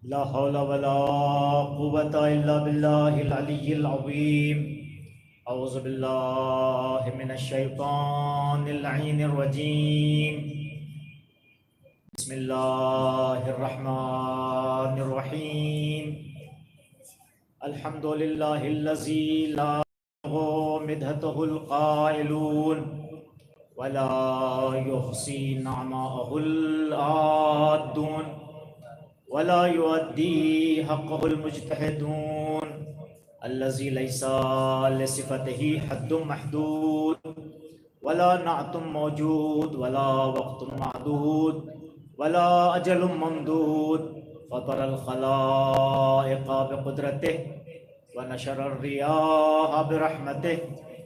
لا حول ولا قوة إلا بالله العلي العظيم. أعوذ بالله من الشيطان اللعين الرجيم. بسم الله الرحمن الرحيم. الحمد لله الذي لا مدحته القائلون ولا يحصي نعماءه العادون ولا يؤدي حقه المجتهدون الذي ليس لصفته حد محدود ولا نعت موجود ولا وقت معدود ولا أجل ممدود فطر الخلائق بقدرته ونشر الرياح برحمته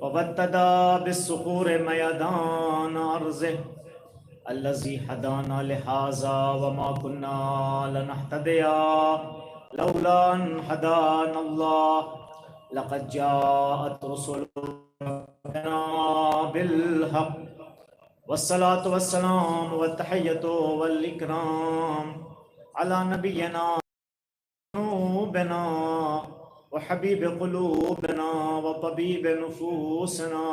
وابتدى بالصخور ميدان أرضه الذي هدانا لهذا وما كنا لنهتدي لولا أن هدانا الله لقد جاءت رسل ربنا بالحق والصلاة والسلام والتحية والإكرام على نبينا ذنوبنا وحبيب قلوبنا وطبيب نفوسنا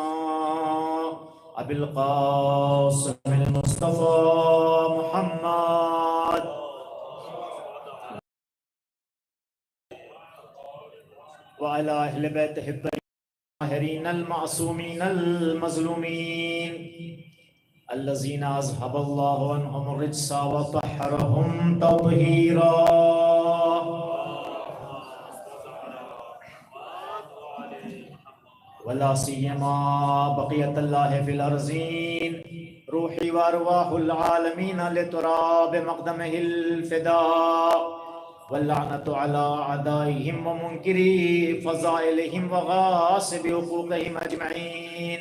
أبي القاسم المصطفى محمد وعلى أهل بيته الطاهرين المعصومين المظلومين الذين أذهب الله عنهم الرجس وطهرهم تطهيرا. ولا سيما بقية الله في الأرضين روحي وأرواح العالمين لتراب مقدمه الفداء واللعنة على أعدائهم ومنكري فضائلهم وغاصب حقوقهم أجمعين.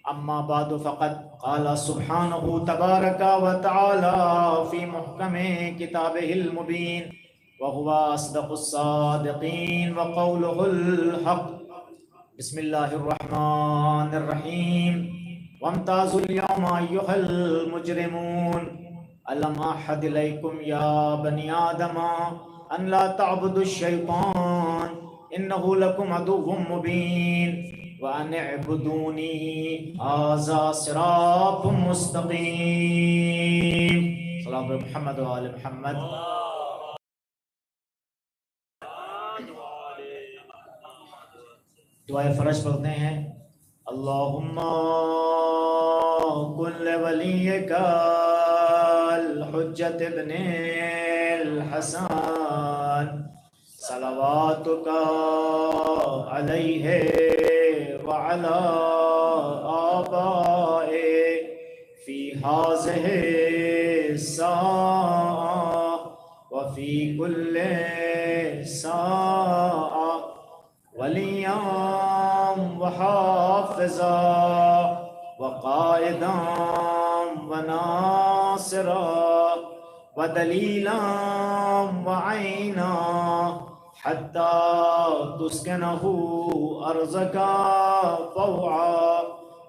أما بعد فقد قال سبحانه تبارك وتعالى في محكم كتابه المبين وهو أصدق الصادقين وقوله الحق. بسم الله الرحمن الرحيم. وامتازوا اليوم أيها المجرمون ألم أعهد إليكم يا بني آدم أن لا تعبدوا الشيطان إنه لكم عدو مبين وأن اعبدوني هذا صراط مستقيم. صلى الله محمد وآل محمد. دعائے فرج پڑھتے ہیں. اللہم کل ولیک الحجت ابن الحسن صلواتک علیہ وعلا آبائے فی ہذہ الساعة وفی کل ساعة ولیاں وحافظا وقائدا وناصرا ودلیلا وعینا حتی تسکنہ ارضک طوعا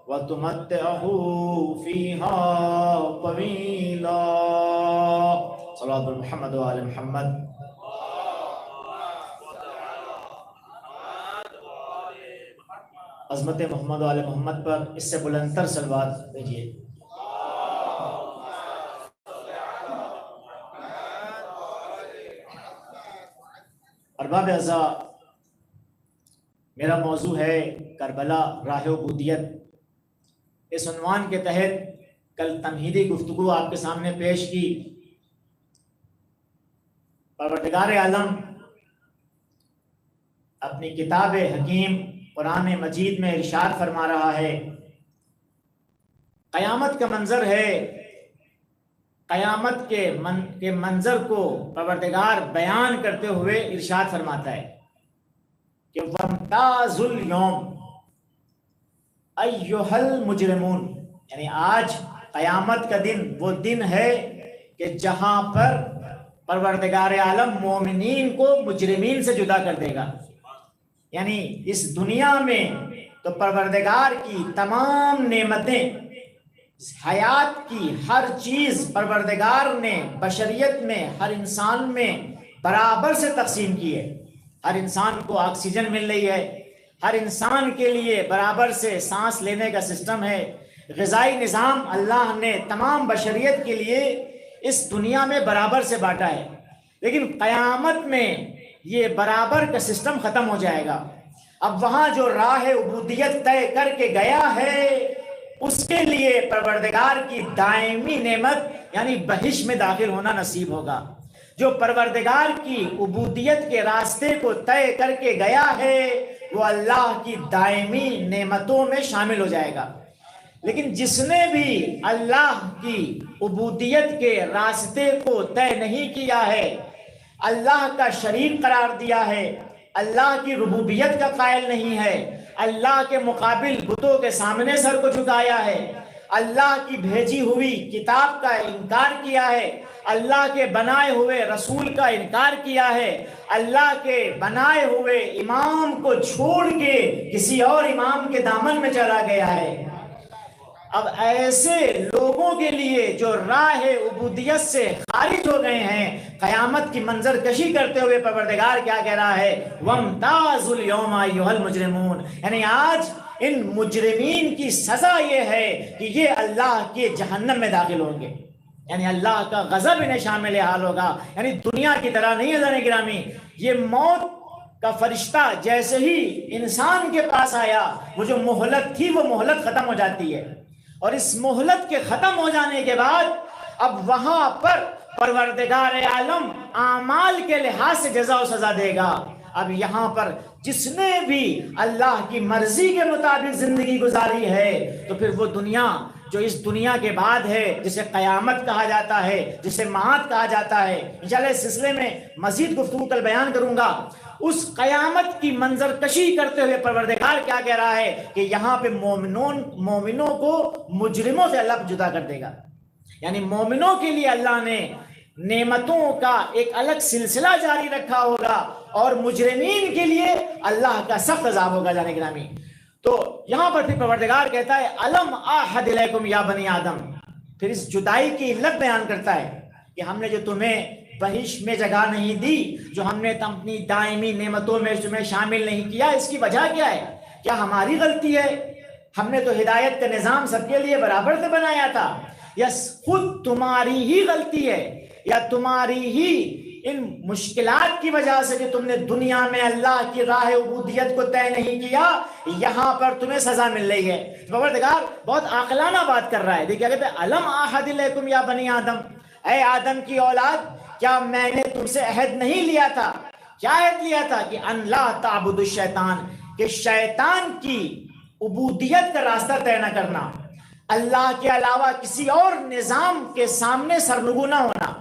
وتمتعہ فیہا طویلا. صلوات محمد وآل محمد. عظمت محمد و آل محمد پر اس سے بلندتر صلوات بھیجیے. ارباب اعزاء، میرا موضوع ہے کربلا راہ عبودیت. اس عنوان کے تحت کل تمہیدی گفتگو آپ کے سامنے پیش کی. پروردگار عالم اپنی کتاب حکیم قرآن مجید میں ارشاد فرما رہا ہے. قیامت کا منظر ہے. قیامت کے منظر کو پروردگار بیان کرتے ہوئے ارشاد فرماتا ہے کہ وَامْتَازُوا الْيَوْمَ أَيُّهَا الْمُجْرِمُونَ، یعنی آج قیامت کا دن وہ دن ہے کہ جہاں پر پروردگار عالم مومنین کو مجرمین سے جدا کر دے گا. یعنی اس دنیا میں تو پروردگار کی تمام نعمتیں، حیات کی ہر چیز پروردگار نے بشریت میں ہر انسان میں برابر سے تقسیم کی ہے. ہر انسان کو آکسیجن مل رہی ہے، ہر انسان کے لیے برابر سے سانس لینے کا سسٹم ہے. غذائی نظام اللہ نے تمام بشریت کے لیے اس دنیا میں برابر سے بانٹا ہے. لیکن قیامت میں یہ برابر کا سسٹم ختم ہو جائے گا. اب وہاں جو راہ عبودیت طے کر کے گیا ہے اس کے لیے پروردگار کی دائمی نعمت یعنی بہشت میں داخل ہونا نصیب ہوگا. جو پروردگار کی عبودیت کے راستے کو طے کر کے گیا ہے وہ اللہ کی دائمی نعمتوں میں شامل ہو جائے گا. لیکن جس نے بھی اللہ کی عبودیت کے راستے کو طے نہیں کیا ہے، اللہ کا شریک قرار دیا ہے، اللہ کی ربوبیت کا قائل نہیں ہے، اللہ کے مقابل بتوں کے سامنے سر کو جھکایا ہے، اللہ کی بھیجی ہوئی کتاب کا انکار کیا ہے، اللہ کے بنائے ہوئے رسول کا انکار کیا ہے، اللہ کے بنائے ہوئے امام کو چھوڑ کے کسی اور امام کے دامن میں چلا گیا ہے. اب ایسے لوگوں کے لیے جو راہ عبودیت سے خارج ہو گئے ہیں، قیامت کی منظر کشی کرتے ہوئے پروردگار کیا کہہ رہا ہے؟ وَامْتَازُوا الْيَوْمَ أَيُّهَا الْمُجْرِمُونَ، یعنی آج ان مجرمین کی سزا یہ ہے کہ یہ اللہ کے جہنم میں داخل ہوں گے. یعنی اللہ کا غضب انہیں شامل حال ہوگا. یعنی دنیا کی طرح نہیں ہے ذرا گرامی، یہ موت کا فرشتہ جیسے ہی انسان کے پاس آیا وہ جو مہلت تھی وہ مہلت ختم ہو جاتی ہے، اور اس مہلت کے ختم ہو جانے کے بعد اب وہاں پر پروردگار عالم اعمال کے لحاظ سے جزا و سزا دے گا. اب یہاں پر جس نے بھی اللہ کی مرضی کے مطابق زندگی گزاری ہے تو پھر وہ دنیا جو اس دنیا کے بعد ہے، جسے قیامت کہا جاتا ہے، جسے معاد کہا جاتا ہے، انشاءاللہ اس سلسلے میں مزید گفتگو کل بیان کروں گا. اس قیامت کی منظر کشی کرتے ہوئے پروردگار کیا کہہ رہا ہے کہ یہاں پہ مومنوں کو مجرموں سے اللہ جدا کر دے گا. یعنی مومنوں کے لیے اللہ نے نعمتوں کا ایک الگ سلسلہ جاری رکھا ہوگا اور مجرمین کے لیے اللہ کا سخت عذاب ہوگا. جانے گرامی، تو یہاں پر پھر پروردگار کہتا ہے الم اعہد الیکم یا بنی آدم، پھر اس جدائی کی علت بیان کرتا ہے کہ ہم نے جو تمہیں بہشت میں جگہ نہیں دی، جو ہم نے اپنی دائمی نعمتوں میں تمہیں شامل نہیں کیا، اس کی وجہ کیا ہے؟ کیا ہماری غلطی ہے؟ ہم نے تو ہدایت کا نظام سب کے لیے برابر سے بنایا تھا، یا خود تمہاری ہی غلطی ہے، یا تمہاری ہی ان مشکلات کی وجہ سے کہ تم نے دنیا میں اللہ کی راہ عبودیت کو طے نہیں کیا، یہاں پر تمہیں سزا مل رہی ہے. پروردگار بہت عاقلانہ بات کر رہا ہے. دیکھیے کہتے ہیں الم اعہد الیکم یا بنی آدم، اے آدم کی اولاد، کیا میں نے تم سے عہد نہیں لیا تھا؟ کیا عہد لیا تھا؟ کہ ان لا تعبدوا الشیطان، کہ شیطان کی عبودیت کا راستہ طے نہ کرنا، اللہ کے علاوہ کسی اور نظام کے سامنے سرنگو نہ ہونا.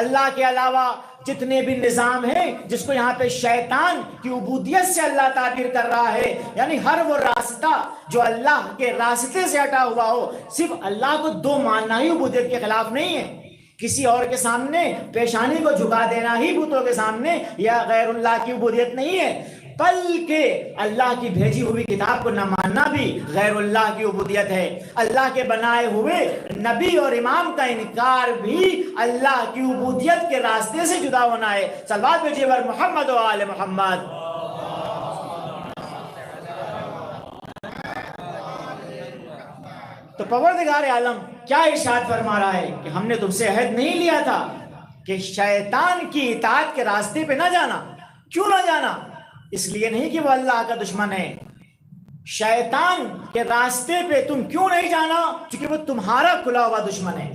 اللہ کے علاوہ جتنے بھی نظام ہیں جس کو یہاں پہ شیطان کی عبودیت سے اللہ تعبیر کر رہا ہے، یعنی ہر وہ راستہ جو اللہ کے راستے سے ہٹا ہوا ہو، صرف اللہ کو دو ماننا ہی عبودیت کے خلاف نہیں ہے. کسی اور کے سامنے پیشانی کو جھکا دینا ہی بتوں کے سامنے یا غیر اللہ کی عبودیت نہیں ہے، بلکہ اللہ کی بھیجی ہوئی کتاب کو نہ ماننا بھی غیر اللہ کی عبودیت ہے. اللہ کے بنائے ہوئے نبی اور امام کا انکار بھی اللہ کی عبودیت کے راستے سے جدا ہونا ہے. صلوات بھیجیے بر محمد و آل محمد. تو پروردگار عالم کیا ارشاد فرما رہا ہے کہ ہم نے تم سے عہد نہیں لیا تھا کہ شیطان کی اطاعت کے راستے پہ نہ جانا. کیوں نہ جانا؟ اس لیے نہیں کہ وہ اللہ کا دشمن ہے. شیطان کے راستے پہ تم کیوں نہیں جانا؟ کیونکہ وہ تمہارا کھلا ہوا دشمن ہے.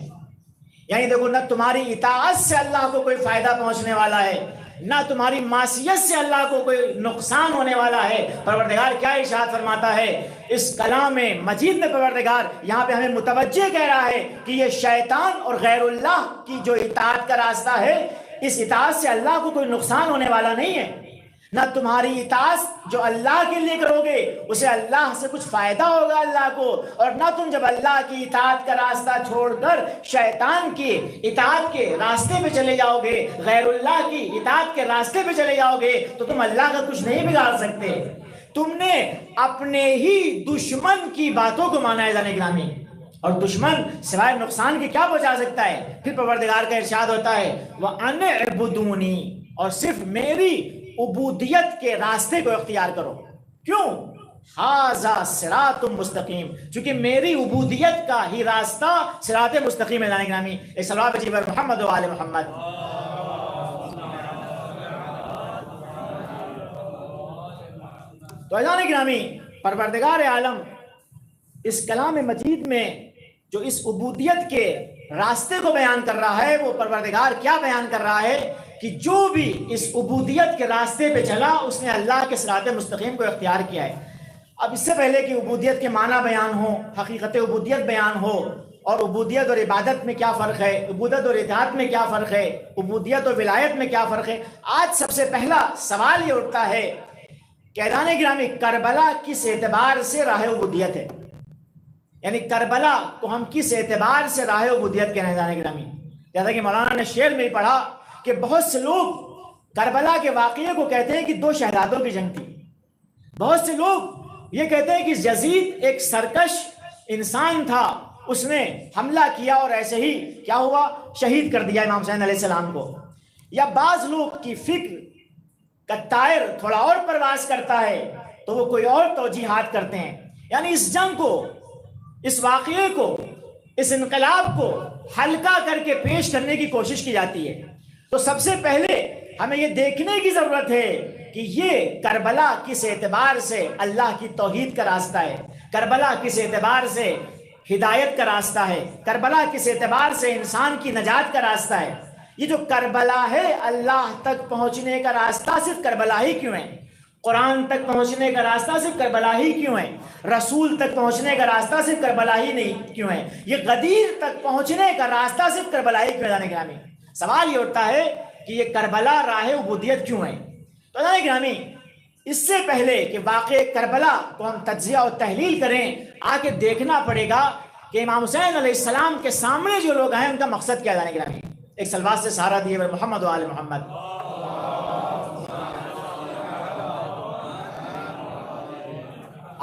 یعنی دیکھو، نہ تمہاری اطاعت سے اللہ کو کوئی فائدہ پہنچنے والا ہے، نہ تمہاری معصیت سے اللہ کو کوئی نقصان ہونے والا ہے. پروردگار کیا ارشاد فرماتا ہے اس کلام مجید میں؟ پروردگار یہاں پہ ہمیں متوجہ کہہ رہا ہے کہ یہ شیطان اور غیر اللہ کی جو اطاعت کا راستہ ہے، اس اطاعت سے اللہ کو کوئی نقصان ہونے والا نہیں ہے. نہ تمہاری اطاعت جو اللہ کے لیے کرو گے اسے اللہ سے کچھ فائدہ ہوگا اللہ کو، اور نہ تم جب اللہ کی اطاعت کا راستہ چھوڑ کر شیطان کی اطاعت کے راستے پہ چلے جاؤ گے، غیر اللہ کی اطاعت کے راستے پہ چلے جاؤ گے تو تم اللہ کا کچھ نہیں بگاڑ سکتے. تم نے اپنے ہی دشمن کی باتوں کو مانا ہے جانے گرامی، اور دشمن سوائے نقصان کے کیا پہنچا سکتا ہے؟ پھر پروردگار کا ارشاد ہوتا ہے وَأَنِ اعْبُدُونِي، اور صرف میری عبودیت کے راستے کو اختیار کرو. کیوں؟ ھذا صراط مستقیم، چونکہ میری عبودیت کا ہی راستہ صراط مستقیم ہے. گرامی ایک صلوات بھیجیے محمد و آل محمد. تو اذان گرامی، پروردگار عالم اس کلام مجید میں جو اس عبودیت کے راستے کو بیان کر رہا ہے، وہ پروردگار کیا بیان کر رہا ہے کہ جو بھی اس عبودیت کے راستے پہ چلا اس نے اللہ کے صراط مستقیم کو اختیار کیا ہے. اب اس سے پہلے کہ عبودیت کے معنی بیان ہو، حقیقت عبودیت بیان ہو، اور عبودیت اور عبادت میں کیا فرق ہے، عبودت اور اطاعت میں کیا فرق ہے، عبودیت اور ولایت میں کیا فرق ہے، آج سب سے پہلا سوال یہ اٹھتا ہے کہ اذان گرامی کربلا کس اعتبار سے راہ عبودیت ہے؟ یعنی کربلا کو ہم کس اعتبار سے راہ عبودیت کہہ رہے ہیں اذان گرامی؟ جیسا کہ مولانا نے شعر میں پڑھا کہ بہت سے لوگ کربلا کے واقعے کو کہتے ہیں کہ 2 شہزادوں کی جنگ تھی. بہت سے لوگ یہ کہتے ہیں کہ یزید ایک سرکش انسان تھا، اس نے حملہ کیا اور ایسے ہی کیا ہوا، شہید کر دیا امام حسین علیہ السلام کو. یا بعض لوگ کی فکر کا طائر تھوڑا اور پرواز کرتا ہے تو وہ کوئی اور توجیحات کرتے ہیں. یعنی اس جنگ کو، اس واقعے کو، اس انقلاب کو ہلکا کر کے پیش کرنے کی کوشش کی جاتی ہے. تو سب سے پہلے ہمیں یہ دیکھنے کی ضرورت ہے کہ یہ کربلا کس اعتبار سے اللہ کی توحید کا راستہ ہے، کربلا کس اعتبار سے ہدایت کا راستہ ہے، کربلا کس اعتبار سے انسان کی نجات کا راستہ ہے. یہ جو کربلا ہے، اللہ تک پہنچنے کا راستہ صرف کربلا ہی کیوں ہے؟ قرآن تک پہنچنے کا راستہ صرف کربلا ہی کیوں ہے؟ رسول تک پہنچنے کا راستہ صرف کربلا ہی نہیں کیوں ہے؟ یہ غدیر تک پہنچنے کا راستہ صرف کربلا ہی کیوں ہے؟ گرامی سوال یہ اٹھتا ہے کہ یہ کربلا راہ عبودیت کیوں ہے؟ تو گرامی اس سے پہلے کہ واقع کربلا کو ہم تجزیہ اور تحلیل کریں، آگے دیکھنا پڑے گا کہ امام حسین علیہ السلام کے سامنے جو لوگ ہیں ان کا مقصد کیا ہے؟ گرامی ایک سلوات سے سہارا دیے محمد و آل محمد.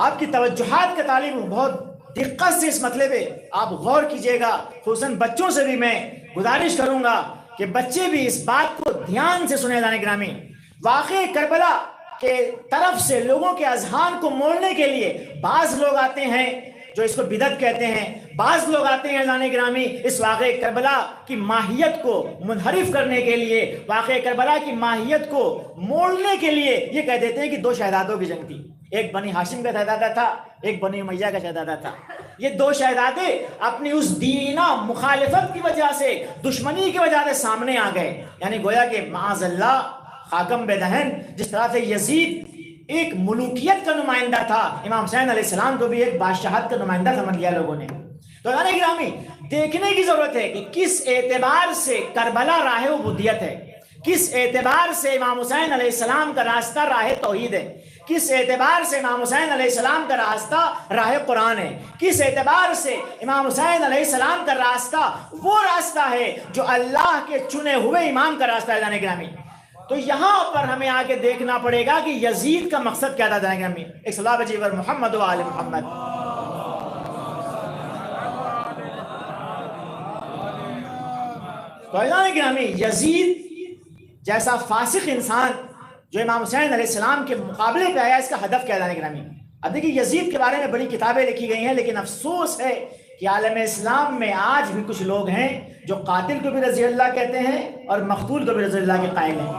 آپ کی توجہات کا طالب ہوں، بہت دقت سے اس مطلب پہ آپ غور کیجئے گا. خصوصاً بچوں سے بھی میں گزارش کروں گا کہ بچے بھی اس بات کو دھیان سے سنیں. جانے گرامی واقع کربلا کے طرف سے لوگوں کے اذہان کو موڑنے کے لیے بعض لوگ آتے ہیں جو اس کو بدعت کہتے ہیں، بعض لوگ آتے ہیں جانے گرامی اس واقع کربلا کی ماہیت کو منحرف کرنے کے لیے، واقع کربلا کی ماہیت کو موڑنے کے لیے یہ کہہ دیتے ہیں کہ 2 شہزادوں کی جنگ تھی، ایک بنی ہاشم کا شہزادہ تھا، ایک بنی امیہ کا شہزادہ تھا. یہ 2 شہزادے اپنی اس دینہ مخالفت کی وجہ سے، دشمنی کی وجہ سے سامنے آ گئے. یعنی گویا کہ معاذ اللہ خاکم بے دہن، جس طرح سے یزید ایک ملوکیت کا نمائندہ تھا، امام حسین علیہ السلام کو بھی ایک بادشاہت کا نمائندہ سمجھ لیا لوگوں نے. تو گرامی دیکھنے کی ضرورت ہے کہ کس اعتبار سے کربلا راہ عبودیت ہے، کس اعتبار سے امام حسین علیہ السلام کا راستہ راہ توحید ہے، کس اعتبار سے امام حسین علیہ السلام کا راستہ راہ قرآن ہے، کس اعتبار سے امام حسین علیہ السلام کا راستہ وہ راستہ ہے جو اللہ کے چنے ہوئے امام کا راستہ ہے. جانے گرامی تو یہاں پر ہمیں آگے دیکھنا پڑے گا کہ یزید کا مقصد کیا تھا. جانے گرامی ایک صلوات بھیجیے محمد و آل محمد. تو جانے گرامی یزید جیسا فاسق انسان جو امام حسین علیہ السلام کے مقابلے پہ آیا، اس کا ہدف کیا ہے؟ گرامی اب دیکھیے یزید کے بارے میں بڑی کتابیں لکھی گئی ہیں، لیکن افسوس ہے کہ عالم اسلام میں آج بھی کچھ لوگ ہیں جو قاتل کو بھی رضی اللہ کہتے ہیں اور مقتول کو بھی رضی اللہ کے قائل ہیں.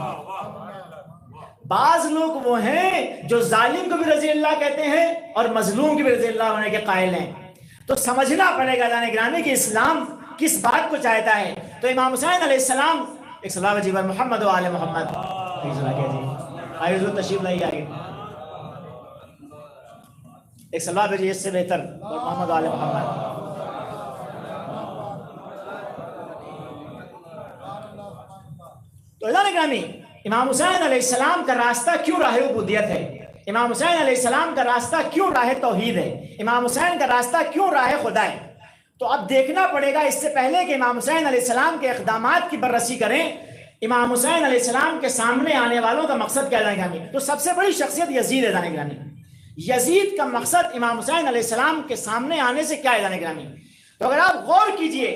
بعض لوگ وہ ہیں جو ظالم کو بھی رضی اللہ کہتے ہیں اور مظلوم کو بھی رضی اللہ ہونے کے قائل ہیں. تو سمجھنا پڑے گا جانے گرامی کہ اسلام کس بات کو چاہتا ہے. تو امام حسین علیہ السلام ایک صلوات بھیجیے محمد و آل محمد. آئیے حضور تشریف لائیے آگے. ایک صلوات بھیجیے اس سے بہتر محمد و آل محمد. تو جانے گرامی امام حسین علیہ السلام کا راستہ کیوں راہ عبودیت ہے؟ امام حسین علیہ السلام کا راستہ کیوں راہ توحید ہے؟ امام حسین کا راستہ کیوں راہ خدا ہے؟ تو اب دیکھنا پڑے گا اس سے پہلے کہ امام حسین علیہ السلام کے اقدامات کی بررسی کریں، امام حسین علیہ السلام کے سامنے آنے والوں کا مقصد کیا ہے؟ گرامی تو سب سے بڑی شخصیت یزید ہے. جانے گرامی یزید کا مقصد امام حسین علیہ السلام کے سامنے آنے سے کیا ہے؟ جانے گرامی تو اگر آپ غور کیجئے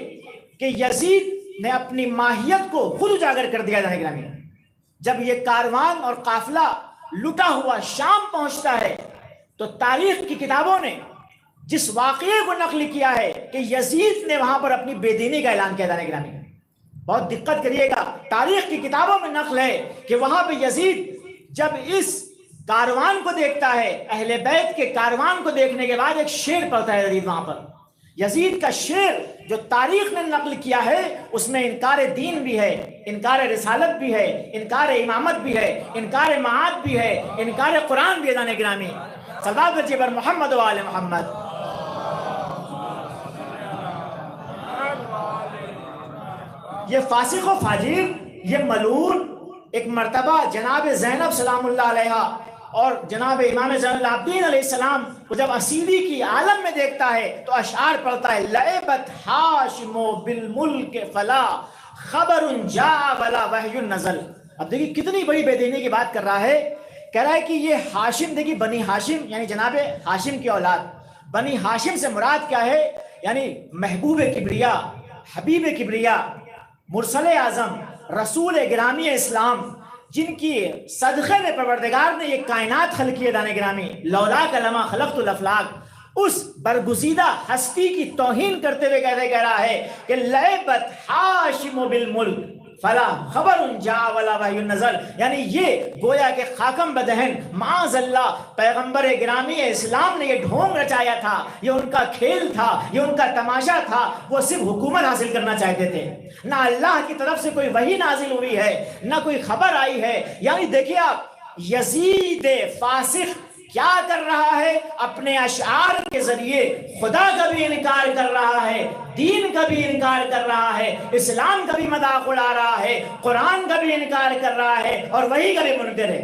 کہ یزید نے اپنی ماہیت کو خود اجاگر کر دیا. جانے گرامی جب یہ کاروان اور قافلہ لٹا ہوا شام پہنچتا ہے تو تاریخ کی کتابوں نے جس واقعے کو نقل کیا ہے کہ یزید نے وہاں پر اپنی بے دینی کا اعلان کیا جانے گرامی، بہت دقت کریے گا، تاریخ کی کتابوں میں نقل ہے کہ وہاں پہ یزید جب اس کاروان کو دیکھتا ہے، اہل بیت کے کاروان کو دیکھنے کے بعد ایک شعر پڑھتا ہے یزید وہاں پر. یزید کا شعر جو تاریخ نے نقل کیا ہے اس میں انکار دین بھی ہے، انکار رسالت بھی ہے، انکار امامت بھی ہے، انکار معاد بھی ہے، انکار قرآن بھی ہے. جانے گرامی صلوات بھیجیے بر محمد و آل محمد. یہ فاسق و فاجر، یہ ملعون ایک مرتبہ جناب زینب سلام اللہ علیہا اور جناب امام زین العابدین علیہ السلام کو جب اسیری کی عالم میں دیکھتا ہے تو اشعار پڑھتا ہے، لعبت ہاشم بالملک فلا خبر جاء ولا وحی نزل. اب دیکھیے کتنی بڑی بے دینی کی بات کر رہا ہے، کہہ رہا ہے کہ یہ ہاشم، دیکھیے بنی ہاشم یعنی جناب ہاشم کی اولاد. بنی ہاشم سے مراد کیا ہے؟ یعنی محبوب کبریا، حبیب کبریا، مرسل اعظم، رسول گرامی اسلام، جن کی صدقے میں پروردگار نے یہ کائنات خلق کی ہے. دانے گرامی لولاک لما خلقت الافلاک، اس برگزیدہ ہستی کی توہین کرتے ہوئے کہہ رہا ہے کہ لعبت ہاشم بالملک فلا خبر جاء ولا وحی نزل. یعنی یہ گویا کہ خاکم بدہن معاذ اللہ پیغمبر گرامی اسلام نے یہ ڈھونگ رچایا تھا، یہ ان کا کھیل تھا، یہ ان کا تماشا تھا. وہ صرف حکومت حاصل کرنا چاہتے تھے، نہ اللہ کی طرف سے کوئی وحی نازل ہوئی ہے، نہ کوئی خبر آئی ہے. یعنی دیکھیے آپ یزید فاسق کیا کر رہا ہے؟ اپنے اشعار کے ذریعے خدا کا بھی انکار کر رہا ہے، دین کا بھی انکار کر رہا ہے، اسلام کا بھی مذاق اڑا رہا ہے، قرآن کا بھی انکار کر رہا ہے اور وہی کا بھی منکر ہے.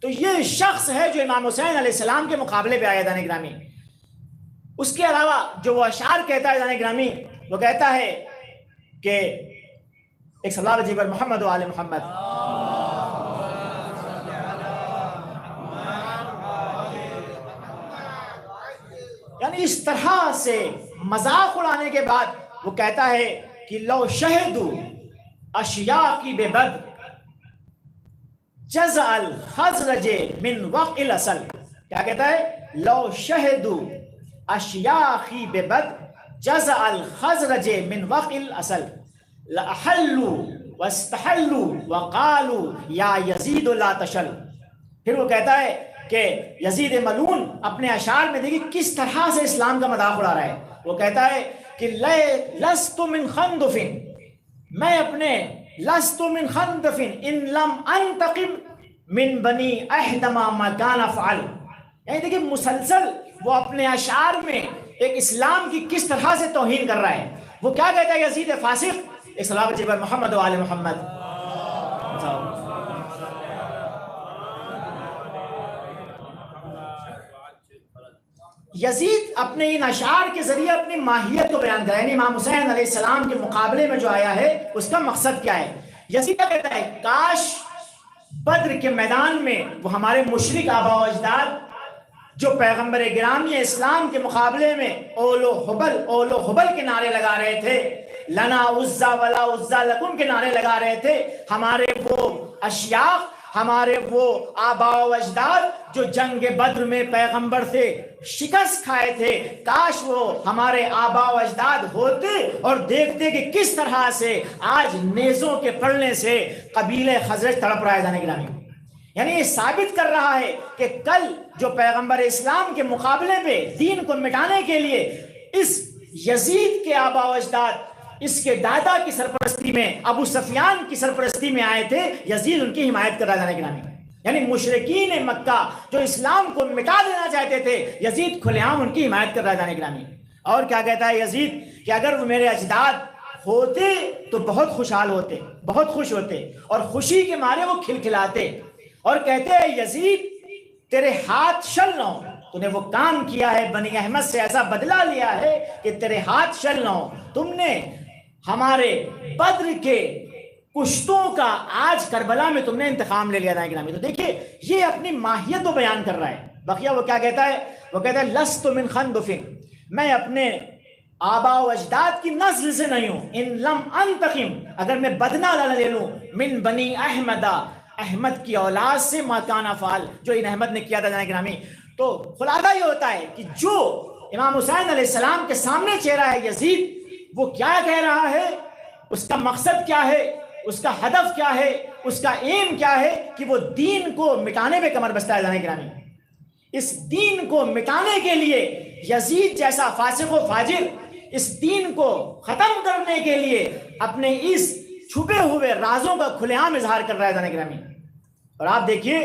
تو یہ شخص ہے جو امام حسین علیہ السلام کے مقابلے پہ آیا. دانے گرامی اس کے علاوہ جو وہ اشعار کہتا ہے دانے گرامی، وہ کہتا ہے کہ ایک صلی اللہ علیہ محمد و آل محمد. یعنی اس طرح سے مذاق اڑانے کے بعد وہ کہتا ہے کہ لو شہدوا اشیاقی بے بد جزع الخزرج من وقع الاصل. کیا کہتا ہے؟ لو شہدوا اشیاقی بے بد جزع الخزرج من وقع الاصل لأحلوا واستحلوا وقالوا یا یزید لا تشل. پھر وہ کہتا ہے کہ یزید ملعون اپنے اشعار میں دیکھیں کس طرح سے اسلام کا مذاق اڑا رہا ہے. وہ کہتا ہے کہ لست من خندف، میں اپنے لست من خندف ان لم انتقم من بنی احدم ما کان افعل. یعنی دیکھیں مسلسل وہ اپنے اشعار میں ایک اسلام کی کس طرح سے توہین کر رہا ہے. وہ کیا کہتا ہے یزید فاسق؟ ایک صلوات جب محمد و آل محمد. یزید اپنے ان اشعار کے ذریعے اپنی ماہیت کو بیان کرا. یعنی امام حسین علیہ السلام کے مقابلے میں جو آیا ہے اس کا مقصد کیا ہے؟ یزید کیا کہتا ہے؟ کاش بدر کے میدان میں وہ ہمارے مشرک آبا و اجداد جو پیغمبر گرامی اسلام کے مقابلے میں اولو حبل کے نعرے لگا رہے تھے، لنا عزا ولا عزا لکم کے نعرے لگا رہے تھے، ہمارے وہ اشیاخ، ہمارے وہ آبا و اجداد جو جنگ بدر میں پیغمبر سے شکست کھائے تھے، کاش وہ ہمارے آبا و اجداد ہوتے اور دیکھتے کہ کس طرح سے آج نیزوں کے پڑنے سے قبیلہ خزرج تڑپ رہا ہے. جانے گرامی یعنی یہ ثابت کر رہا ہے کہ کل جو پیغمبر اسلام کے مقابلے میں دین کو مٹانے کے لیے اس یزید کے آبا و اجداد اس کے دادا کی سرپرستی میں، ابو سفیان کی سرپرستی میں آئے تھے، یزید ان کی حمایت کر رہا. جانے گرامی یعنی مشرکین مکہ جو اسلام کو مٹا دینا چاہتے تھے، یزید کھلے عام ان کی حمایت کر رہا ہے. جانے گرامی اور کیا کہتا ہے یزید کہ اگر وہ میرے اجداد ہوتے تو بہت خوشحال ہوتے، بہت خوش ہوتے اور خوشی کے مارے وہ کھلکھلاتے اور کہتے ہیں یزید تیرے ہاتھ شل نہ ہو، تو نے وہ کام کیا ہے، بنی احمد سے ایسا بدلہ لیا ہے کہ تیرے ہاتھ شل نہ ہو. تم نے ہمارے بدر کے کشتوں کا آج کربلا میں تم نے انتقام لے لیا. گرامی تو دیکھیے یہ اپنی ماہیت کو بیان کر رہا ہے. بقیہ وہ کیا کہتا ہے؟ وہ کہتا ہے لست من خندف، میں اپنے آبا و اجداد کی نسل سے نہیں ہوں. ان لم انتقم، اگر میں بدلہ نہ لے لوں، من بنی احمدہ، احمد کی اولاد سے، ما کان افعل، جو ان احمد نے کیا تھا. جناب گرامی، تو خلاصہ یہ ہوتا ہے کہ جو امام حسین علیہ السلام کے سامنے چہرہ ہے یزید، وہ کیا کہہ رہا ہے، اس کا مقصد کیا ہے، اس کا ہدف کیا ہے، اس کا ایم کیا ہے، کہ وہ دین کو مٹانے پہ کمر بستہ ہے. جناب گرامی، اس دین کو مٹانے کے لیے یزید جیسا فاسق و فاجر اس دین کو ختم کرنے کے لیے اپنے اس چھپے ہوئے رازوں کا کھلے عام اظہار کر رہا ہے. جناب گرامی، اور آپ دیکھیے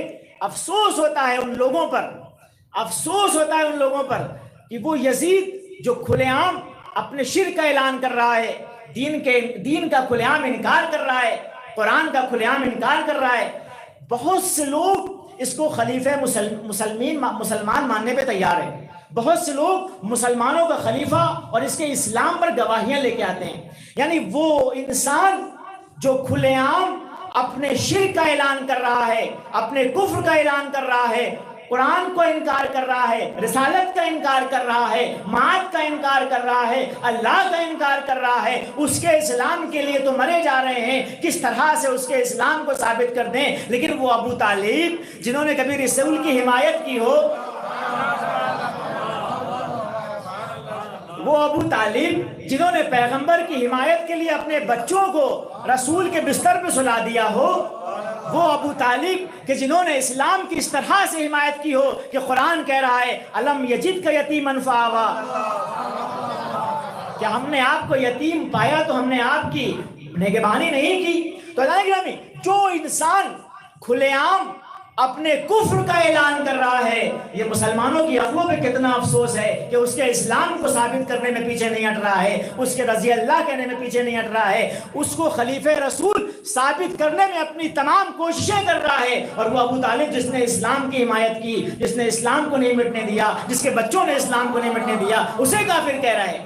افسوس ہوتا ہے ان لوگوں پر، افسوس ہوتا ہے ان لوگوں پر کہ وہ یزید جو کھلے عام اپنے شرک کا اعلان کر رہا ہے، دین کا کھلے عام انکار کر رہا ہے، قرآن کا کھلے عام انکار کر رہا ہے، بہت سے لوگ اس کو خلیفہ مسلمان ماننے پہ تیار ہے. بہت سے لوگ مسلمانوں کا خلیفہ اور اس کے اسلام پر گواہیاں لے کے آتے ہیں. یعنی وہ انسان جو کھلے عام اپنے شرک کا اعلان کر رہا ہے، اپنے کفر کا اعلان کر رہا ہے، قرآن کو انکار کر رہا ہے، رسالت کا انکار کر رہا ہے، معاد کا انکار کر رہا ہے، اللہ کا انکار کر رہا ہے، اس کے اسلام کے لیے تو مرے جا رہے ہیں، کس طرح سے اس کے اسلام کو ثابت کر دیں. لیکن وہ ابو طالب جنہوں نے کبھی رسول کی حمایت کی ہو، وہ ابو طالب جنہوں نے پیغمبر کی حمایت کے لیے اپنے بچوں کو رسول کے بستر پہ سلا دیا ہو، وہ ابو طالب کہ جنہوں نے اسلام کی اس طرح سے حمایت کی ہو کہ قرآن کہہ رہا ہے الم یجدک یتیما فآویٰ، کہ ہم نے آپ کو یتیم پایا تو ہم نے آپ کی نگہبانی نہیں کی. تو جناب گرامی، جو انسان کھلے عام اپنے کفر کا اعلان کر رہا ہے، یہ مسلمانوں کی عقلوں پہ کتنا افسوس ہے کہ اس کے اسلام کو ثابت کرنے میں پیچھے نہیں ہٹ رہا ہے، اس کے رضی اللہ کہنے میں پیچھے نہیں ہٹ رہا ہے، اس کو خلیفہ رسول ثابت کرنے میں اپنی تمام کوششیں کر رہا ہے. اور وہ ابو طالب جس نے اسلام کی حمایت کی، جس نے اسلام کو نہیں مٹنے دیا، جس کے بچوں نے اسلام کو نہیں مٹنے دیا، اسے کافر کہہ رہا ہے.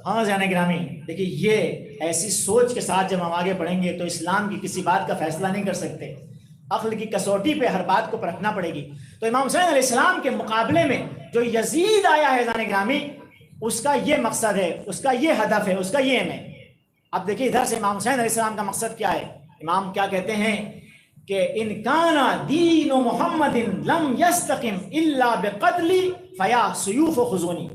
ہاں جانے گرامی، دیکھیں یہ ایسی سوچ کے ساتھ جب ہم آگے بڑھیں گے تو اسلام کی کسی بات کا فیصلہ نہیں کر سکتے، عقل کی کسوٹی پہ ہر بات کو پرکھنا پڑے گی. تو امام حسین علیہ السلام کے مقابلے میں جو یزید آیا ہے جانے گرامی، اس کا یہ مقصد ہے، اس کا یہ ہدف ہے، اس کا یہ ایم ہے. اب دیکھیے ادھر سے امام حسین علیہ السلام کا مقصد کیا ہے. امام کیا کہتے ہیں کہ ان کان دین محمد لم یستقم الا بقتل فیا سیوف خزونی.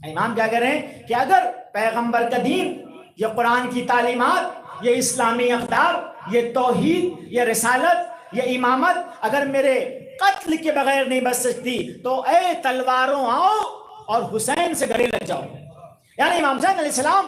امام کیا کہہ رہے ہیں کہ اگر پیغمبر کا دین، یہ قرآن کی تعلیمات، یہ اسلامی اقدار، یہ توحید، یہ رسالت، یہ امامت اگر میرے قتل کے بغیر نہیں بچ سکتی تو اے تلواروں آؤ اور حسین سے گلے لگ جاؤ. یعنی امام حسین علیہ السلام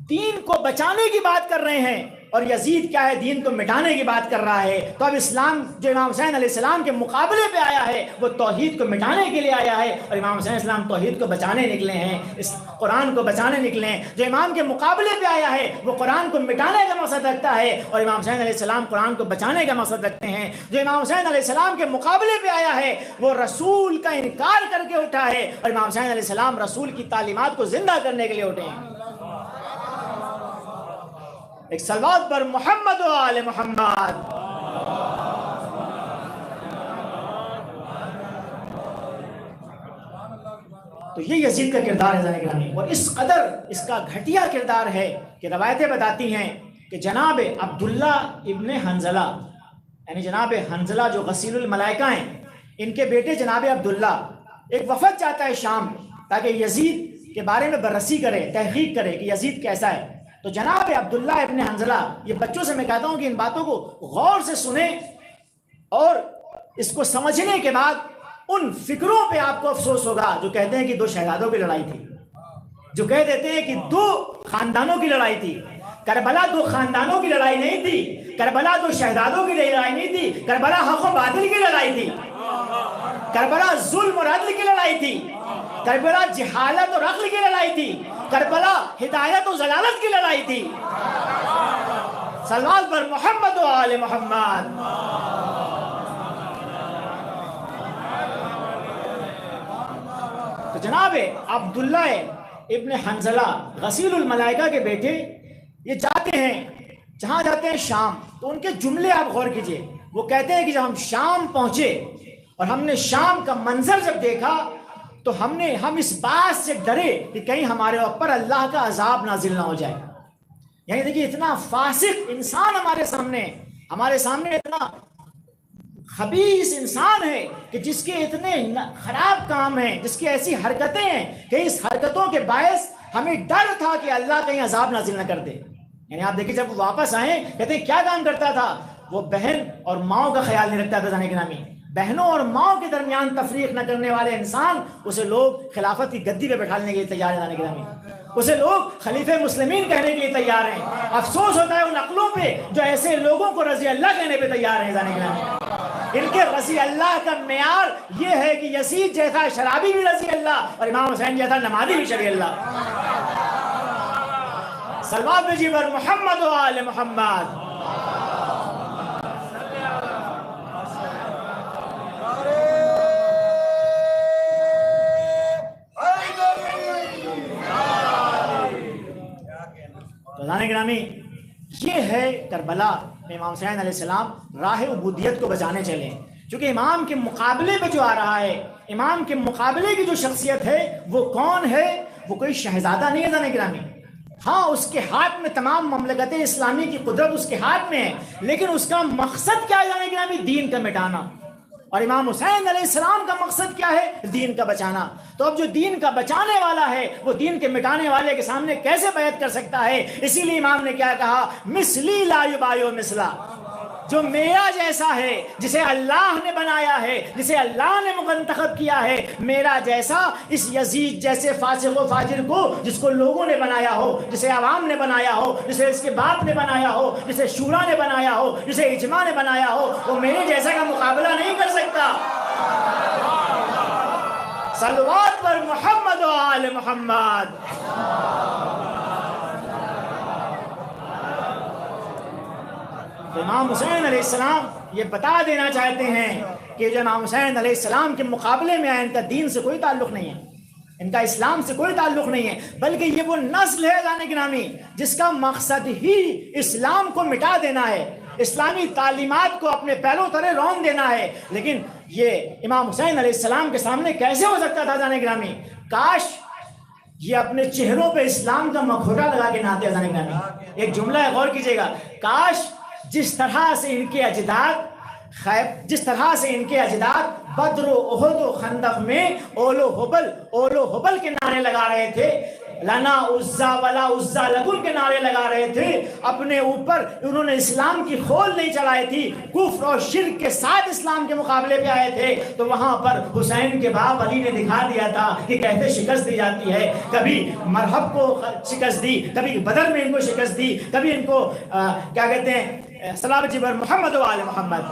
دین کو بچانے کی بات کر رہے ہیں اور یزید کیا ہے، دین کو مٹانے کی بات کر رہا ہے. تو اب اسلام جو امام حسین علیہ السلام کے مقابلے پہ آیا ہے وہ توحید کو مٹانے کے لیے آیا ہے، اور امام حسین علیہ السلام توحید کو بچانے نکلے ہیں، اس قرآن کو بچانے نکلے ہیں. جو امام کے مقابلے پہ آیا ہے وہ قرآن کو مٹانے کا مقصد رکھتا ہے، اور امام حسین علیہ السلام قرآن کو بچانے کا مقصد رکھتے ہیں. جو امام حسین علیہ السلام کے مقابلے پہ آیا ہے وہ رسول کا انکار کر کے اٹھا ہے، اور امام حسین علیہ السلام رسول کی تعلیمات کو زندہ کرنے کے لیے اٹھے ہیں. ایک صلوات پر محمد و آل محمد. تو یہ یزید کا کردار ہے جناب گرامی، اور اس قدر اس کا گھٹیا کردار ہے کہ روایتیں بتاتی ہیں کہ جناب عبداللہ ابن حنظلہ، یعنی جناب حنظلہ جو غسیل الملائکہ ہیں، ان کے بیٹے جناب عبداللہ، ایک وفد جاتا ہے شام تاکہ یزید کے بارے میں بررسی کرے، تحقیق کرے کہ یزید کیسا ہے. تو جناب عبداللہ ابن حنظلہ، یہ بچوں سے میں کہتا ہوں کہ ان باتوں کو غور سے سنیں اور اس کو سمجھنے کے بعد ان فکروں پہ آپ کو افسوس ہوگا جو کہتے ہیں کہ دو شہزادوں کی لڑائی تھی، جو کہہ دیتے ہیں کہ دو خاندانوں کی لڑائی تھی. کربلا دو خاندانوں کی لڑائی نہیں تھی، کربلا دو شہزادوں کی لڑائی نہیں تھی، کربلا حق و باطل کی لڑائی تھی، کربلا ظلم اور عدل کی لڑائی تھی، کربلا جہالت اور عقل کی لڑائی تھی، کربلا ہدایت و ضلالت کی لڑائی تھی. صلوات پر محمد و آل محمد. جناب عبداللہ ابن حنزلہ غسیل الملائکہ کے بیٹے یہ جاتے ہیں، جہاں جاتے ہیں شام، تو ان کے جملے آپ غور کیجئے. وہ کہتے ہیں کہ جب ہم شام پہنچے اور ہم نے شام کا منظر جب دیکھا تو ہم اس بات سے ڈرے کہ کہیں ہمارے اوپر اللہ کا عذاب نازل نہ ہو جائے. یعنی دیکھیے اتنا فاسق انسان ہمارے سامنے اتنا خبیث انسان ہے کہ جس کے اتنے خراب کام ہیں، جس کی ایسی حرکتیں ہیں کہ اس حرکتوں کے باعث ہمیں ڈر تھا کہ اللہ کہیں عذاب نازل نہ کر دے. یعنی آپ دیکھیں جب وہ واپس آئیں کہتے ہیں کیا کام کرتا تھا، وہ بہن اور ماؤں کا خیال نہیں رکھتا تھا. جانے گرامی بہنوں اور ماؤں کے درمیان تفریق نہ کرنے والے انسان، اسے لوگ خلافت کی گدی پہ بٹھانے کے لیے تیار ہیں. جانے گرامی اسے لوگ خلیفہ مسلمین کہنے کے لیے تیار ہیں. افسوس ہوتا ہے ان عقلوں پہ جو ایسے لوگوں کو رضی اللہ کہنے پہ تیار ہیں. جانے گرامی ان کے رضی اللہ کا معیار یہ ہے کہ یزید جیسا شرابی بھی رضی اللہ اور امام حسین جیسا نمازی بھی شرعی اللہ. صلوات بھیجیے بر محمد و آل محمد. تو گرامی یہ ہے کربلا میں امام حسین علیہ السلام راہ عبودیت کو بچانے چلے. چونکہ امام کے مقابلے پہ جو آ رہا ہے، امام کے مقابلے کی جو شخصیت ہے وہ کون ہے؟ وہ کوئی شہزادہ نہیں ہے. جانے گرامی ہاں اس کے ہاتھ میں تمام مملکت اسلامی کی قدرت اس کے ہاتھ میں ہے، لیکن اس کا مقصد کیا ہے؟ جانے گرامی دین کا مٹانا. اور امام حسین علیہ السلام کا مقصد کیا ہے؟ دین کا بچانا. تو اب جو دین کا بچانے والا ہے وہ دین کے مٹانے والے کے سامنے کیسے بیعت کر سکتا ہے؟ اسی لیے امام نے کیا کہا، مثلی لا یبایع مثلا، جو میرا جیسا ہے، جسے اللہ نے بنایا ہے، جسے اللہ نے منتخب کیا ہے، میرا جیسا اس یزید جیسے فاسق و فاجر کو جس کو لوگوں نے بنایا ہو، جسے عوام نے بنایا ہو، جسے اس کے باپ نے بنایا ہو، جسے شورا نے بنایا ہو، جسے اجماع نے بنایا ہو، وہ میرے جیسا کا مقابلہ نہیں کر سکتا. صلوات پر محمد و آل محمد. امام حسین علیہ السلام یہ بتا دینا چاہتے ہیں کہ جو امام حسین علیہ السلام کے مقابلے میں آئے ان کا دین سے کوئی تعلق نہیں ہے، ان کا اسلام سے کوئی تعلق نہیں ہے، بلکہ یہ وہ نسل ہے جانے گرامی جس کا مقصد ہی اسلام کو مٹا دینا ہے، اسلامی تعلیمات کو اپنے پہلو تلے رون دینا ہے. لیکن یہ امام حسین علیہ السلام کے سامنے کیسے ہو سکتا تھا جانے گرامی؟ کاش یہ اپنے چہروں پہ اسلام کا مکھوٹا لگا کے نہ دیا. جانے گرامی ایک جملہ ہے، غور کیجئے گا، کاش جس طرح سے ان کے اجداد بدر و احد و خندق میں اولو حبل کے نعرے لگا رہے تھے، لنا عزا ولا عزا لکن کے نعرے لگا رہے تھے، اپنے اوپر انہوں نے اسلام کی کھول نہیں چلائی تھی، کفر اور شرک کے ساتھ اسلام کے مقابلے پہ آئے تھے، تو وہاں پر حسین کے باپ علی نے دکھا دیا تھا کہ کیسے شکست دی جاتی ہے. کبھی مرحب کو شکست دی، کبھی بدر میں ان کو شکست دی، کبھی ان کو کیا کہتے ہیں، صلوات پر محمد و آل محمد.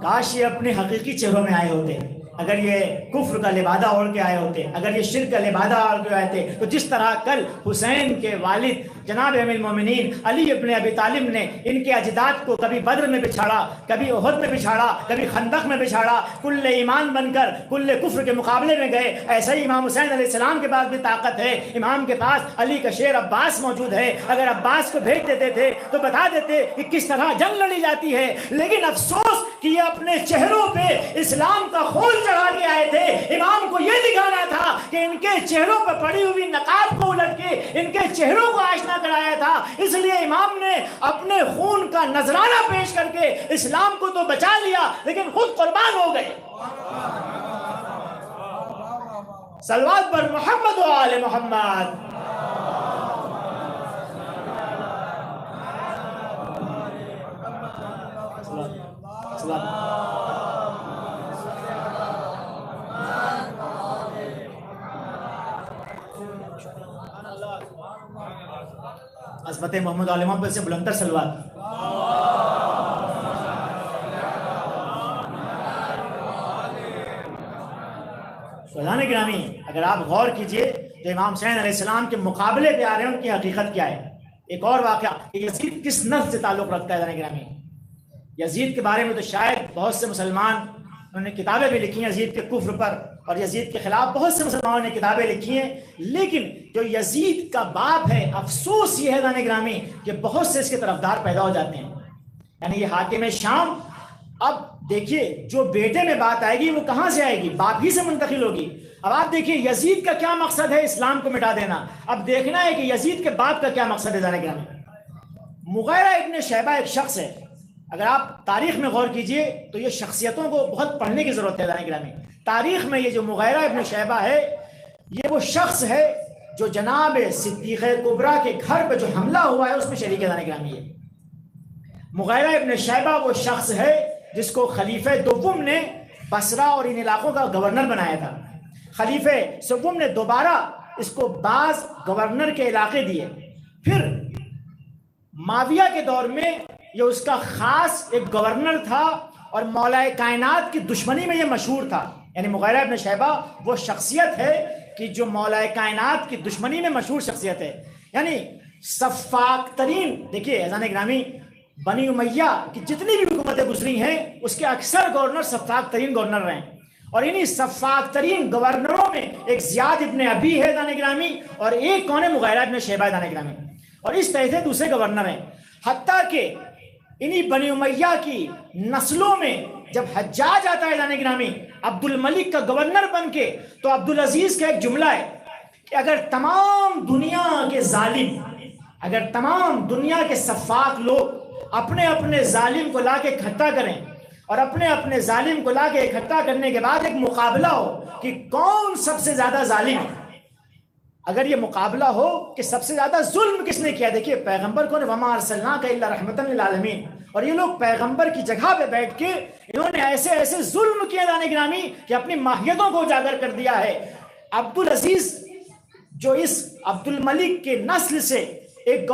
کاش یہ اپنے حقیقی چہروں میں آئے ہوتے، اگر یہ کفر کا لبادہ اوڑھ کے آئے ہوتے، اگر یہ شرک کا لبادہ اوڑھ کے آئے تھے، تو جس طرح کل حسین کے والد جناب امیر المومنین علی ابن ابی طالب نے ان کے اجداد کو کبھی بدر میں بچھاڑا، کبھی احد میں بچھاڑا، کبھی خندق میں بچھاڑا، کل ایمان بن کر کل کفر کے مقابلے میں گئے، ایسا ہی امام حسین علیہ السلام کے پاس بھی طاقت ہے. امام کے پاس علی کا شیر عباس موجود ہے، اگر عباس کو بھیج دیتے تھے تو بتا دیتے کہ کس طرح جنگ لڑی جاتی ہے. لیکن افسوس کہ یہ اپنے چہروں پہ اسلام کا خول چڑھا کے آئے تھے. امام کو یہ دکھانا تھا کہ ان کے چہروں پہ پڑی ہوئی نقاب کو الٹ کے ان کے چہروں کو آشنا کرایا تھا. اس لیے امام نے اپنے خون کا نذرانہ پیش کر کے اسلام کو تو بچا لیا لیکن خود قربان ہو گئے. صلوات پر محمد و آل محمد. حضرت محمد علیہ محمد سے بلندر صلوات۔ سوزان گرامی، اگر آپ غور کیجئے تو امام حسین علیہ السلام کے مقابلے پہ آ رہے ہیں، ان کی حقیقت کیا ہے۔ ایک اور واقعہ کہ یزید کس نسل سے تعلق رکھتا ہے گرامی۔ یزید کے بارے میں تو شاید بہت سے مسلمان، انہوں نے کتابیں بھی لکھی ہیں یزید کے کفر پر، اور یزید کے خلاف بہت سے مسلمانوں نے کتابیں لکھی ہیں، لیکن جو یزید کا باپ ہے، افسوس یہ ہے گرامی کہ بہت سے اس کے طرفدار پیدا ہو جاتے ہیں، یعنی یہ حاکم شام۔ اب دیکھیے جو بیٹے میں بات آئے گی وہ کہاں سے آئے گی؟ باپ ہی سے منتقل ہوگی۔ اب آپ دیکھیے یزید کا کیا مقصد ہے اسلام کو مٹا دینا، اب دیکھنا ہے کہ یزید کے باپ کا کیا مقصد ہے گرامی۔ مغیرہ ابن شیبہ ایک شخص ہے، اگر آپ تاریخ میں غور کیجئے تو یہ شخصیتوں کو بہت پڑھنے کی ضرورت ہے گرامی۔ تاریخ میں یہ جو مغیرہ ابن شیبہ ہے، یہ وہ شخص ہے جو جناب صدیق کبریٰ کے گھر پہ جو حملہ ہوا ہے اس میں شریک ہے گرامی۔ ہے مغیرہ ابن شیبہ وہ شخص ہے جس کو خلیفہ دوم نے بصرہ اور ان علاقوں کا گورنر بنایا تھا۔ خلیفہ سوم نے دوبارہ اس کو بعض گورنر کے علاقے دیے، پھر معاویہ کے دور میں یہ اس کا خاص ایک گورنر تھا، اور مولا کائنات کی دشمنی میں یہ مشہور تھا۔ یعنی مغیرہ ابن شیبہ وہ شخصیت ہے کہ جو مولا کائنات کی دشمنی میں مشہور شخصیت ہے، یعنی سفاک ترین۔ دیکھیے اذان گرامی، بنی امیہ کی جتنی بھی حکومتیں گزری ہیں اس کے اکثر گورنر سفاک ترین گورنر رہے ہیں، اور انہی سفاک ترین گورنروں میں ایک زیاد ابن ابی ہے دان گرامی، اور ایک کون ہے؟ مغیرہ ابن شیبہ دان گرامی، اور اس طرح سے دوسرے گورنر ہیں۔ حتیٰ کہ انہی بنی امیہ کی نسلوں میں جب حجاج آتا ہے دان گرامی عبد الملک کا گورنر بن کے، تو عبدالعزیز کا ایک جملہ ہے کہ اگر تمام دنیا کے ظالم، اگر تمام دنیا کے سفاک لوگ اپنے اپنے ظالم کو لا کے اکٹھا کریں، اور اپنے اپنے ظالم کو لا کے اکٹھا کرنے کے بعد ایک مقابلہ ہو کہ کون سب سے زیادہ ظالم ہے، اگر یہ مقابلہ ہو کہ سب سے زیادہ ظلم کس نے کیا، دیکھیے پیغمبر کو وما ارسلناک الا رحمتا للعالمین، اور یہ لوگ پیغمبر کی جگہ پہ بیٹھ کے انہوں نے ایسے ایسے ظلم کیا دان گرامی کہ اپنی ماہیتوں کو اجاگر کر دیا ہے۔ عبدالعزیز جو اس عبد الملک کے نسل سے ایک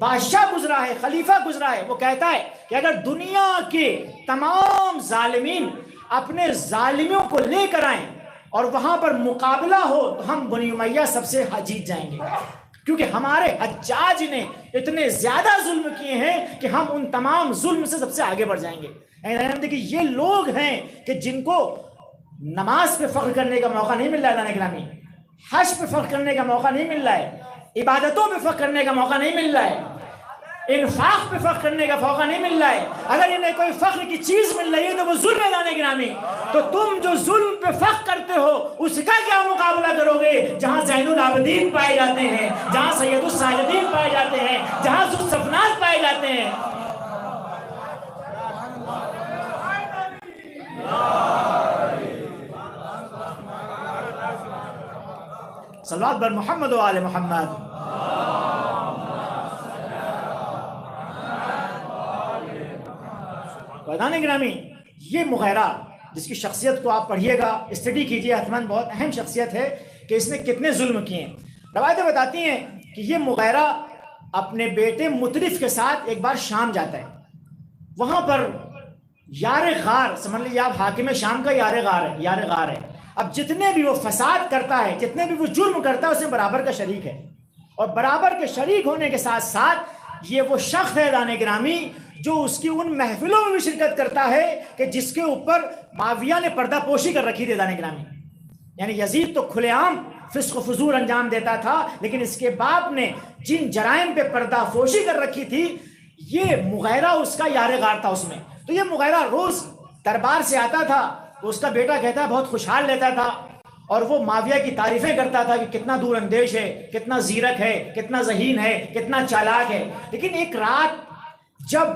بادشاہ گزرا ہے، خلیفہ گزرا ہے، وہ کہتا ہے کہ اگر دنیا کے تمام ظالمین اپنے ظالموں کو لے کر آئیں اور وہاں پر مقابلہ ہو تو ہم بنی امیہ سب سے جیت جائیں گے، کیونکہ ہمارے حجاج نے اتنے زیادہ ظلم کیے ہیں کہ ہم ان تمام ظلم سے سب سے آگے بڑھ جائیں گے۔ دیکھیے یہ لوگ ہیں کہ جن کو نماز پہ فخر کرنے کا موقع نہیں مل رہا ہے گرامی، حج پہ فخر کرنے کا موقع نہیں مل رہا ہے، عبادتوں پہ فخر کرنے کا موقع نہیں مل رہا ہے، انفاق پہ فخر کرنے کا موقع نہیں مل رہا ہے۔ اگر انہیں کوئی فخر کی چیز مل رہی ہے تو وہ ظلم ہے دان گرامی۔ تو تم جو ظلم پہ فخر کرتے ہو اس کا کیا مقابلہ کرو گے جہاں زین العابدین پائے جاتے ہیں، جہاں سید الساجدین پائے جاتے ہیں، جہاں ذوالصفنات پائے جاتے ہیں۔ صلوات بر محمد و آل محمد۔ ویدان گرامی، یہ مغیرہ جس کی شخصیت کو آپ پڑھیے گا، اسٹڈی کیجئے، حتماً بہت اہم شخصیت ہے کہ اس نے کتنے ظلم کیے ہیں۔ روایتیں بتاتی ہیں کہ یہ مغیرہ اپنے بیٹے مطرف کے ساتھ ایک بار شام جاتا ہے، وہاں پر یار غار، سمجھ لیجیے آپ حاکم شام کا یار غار ہے۔ اب جتنے بھی وہ فساد کرتا ہے، جتنے بھی وہ جرم کرتا ہے، اس میں برابر کا شریک ہے، اور برابر کے شریک ہونے کے ساتھ ساتھ یہ وہ شخص ہے دان گرامی جو اس کی ان محفلوں میں بھی شرکت کرتا ہے کہ جس کے اوپر معاویہ نے پردہ پوشی کر رکھی تھی دان گرامی۔ یعنی یزید تو کھلے عام فسق و فجور انجام دیتا تھا، لیکن اس کے باپ نے جن جرائم پہ پردہ پوشی کر رکھی تھی، یہ مغیرہ اس کا یار غار تھا اس میں۔ تو یہ مغیرہ روز دربار سے آتا تھا، تو اس کا بیٹا کہتا ہے بہت خوشحال لیتا تھا، اور وہ معاویہ کی تعریفیں کرتا تھا کہ کتنا دور اندیش ہے، کتنا زیرک ہے، کتنا ذہین ہے، کتنا چالاک ہے۔ لیکن ایک رات جب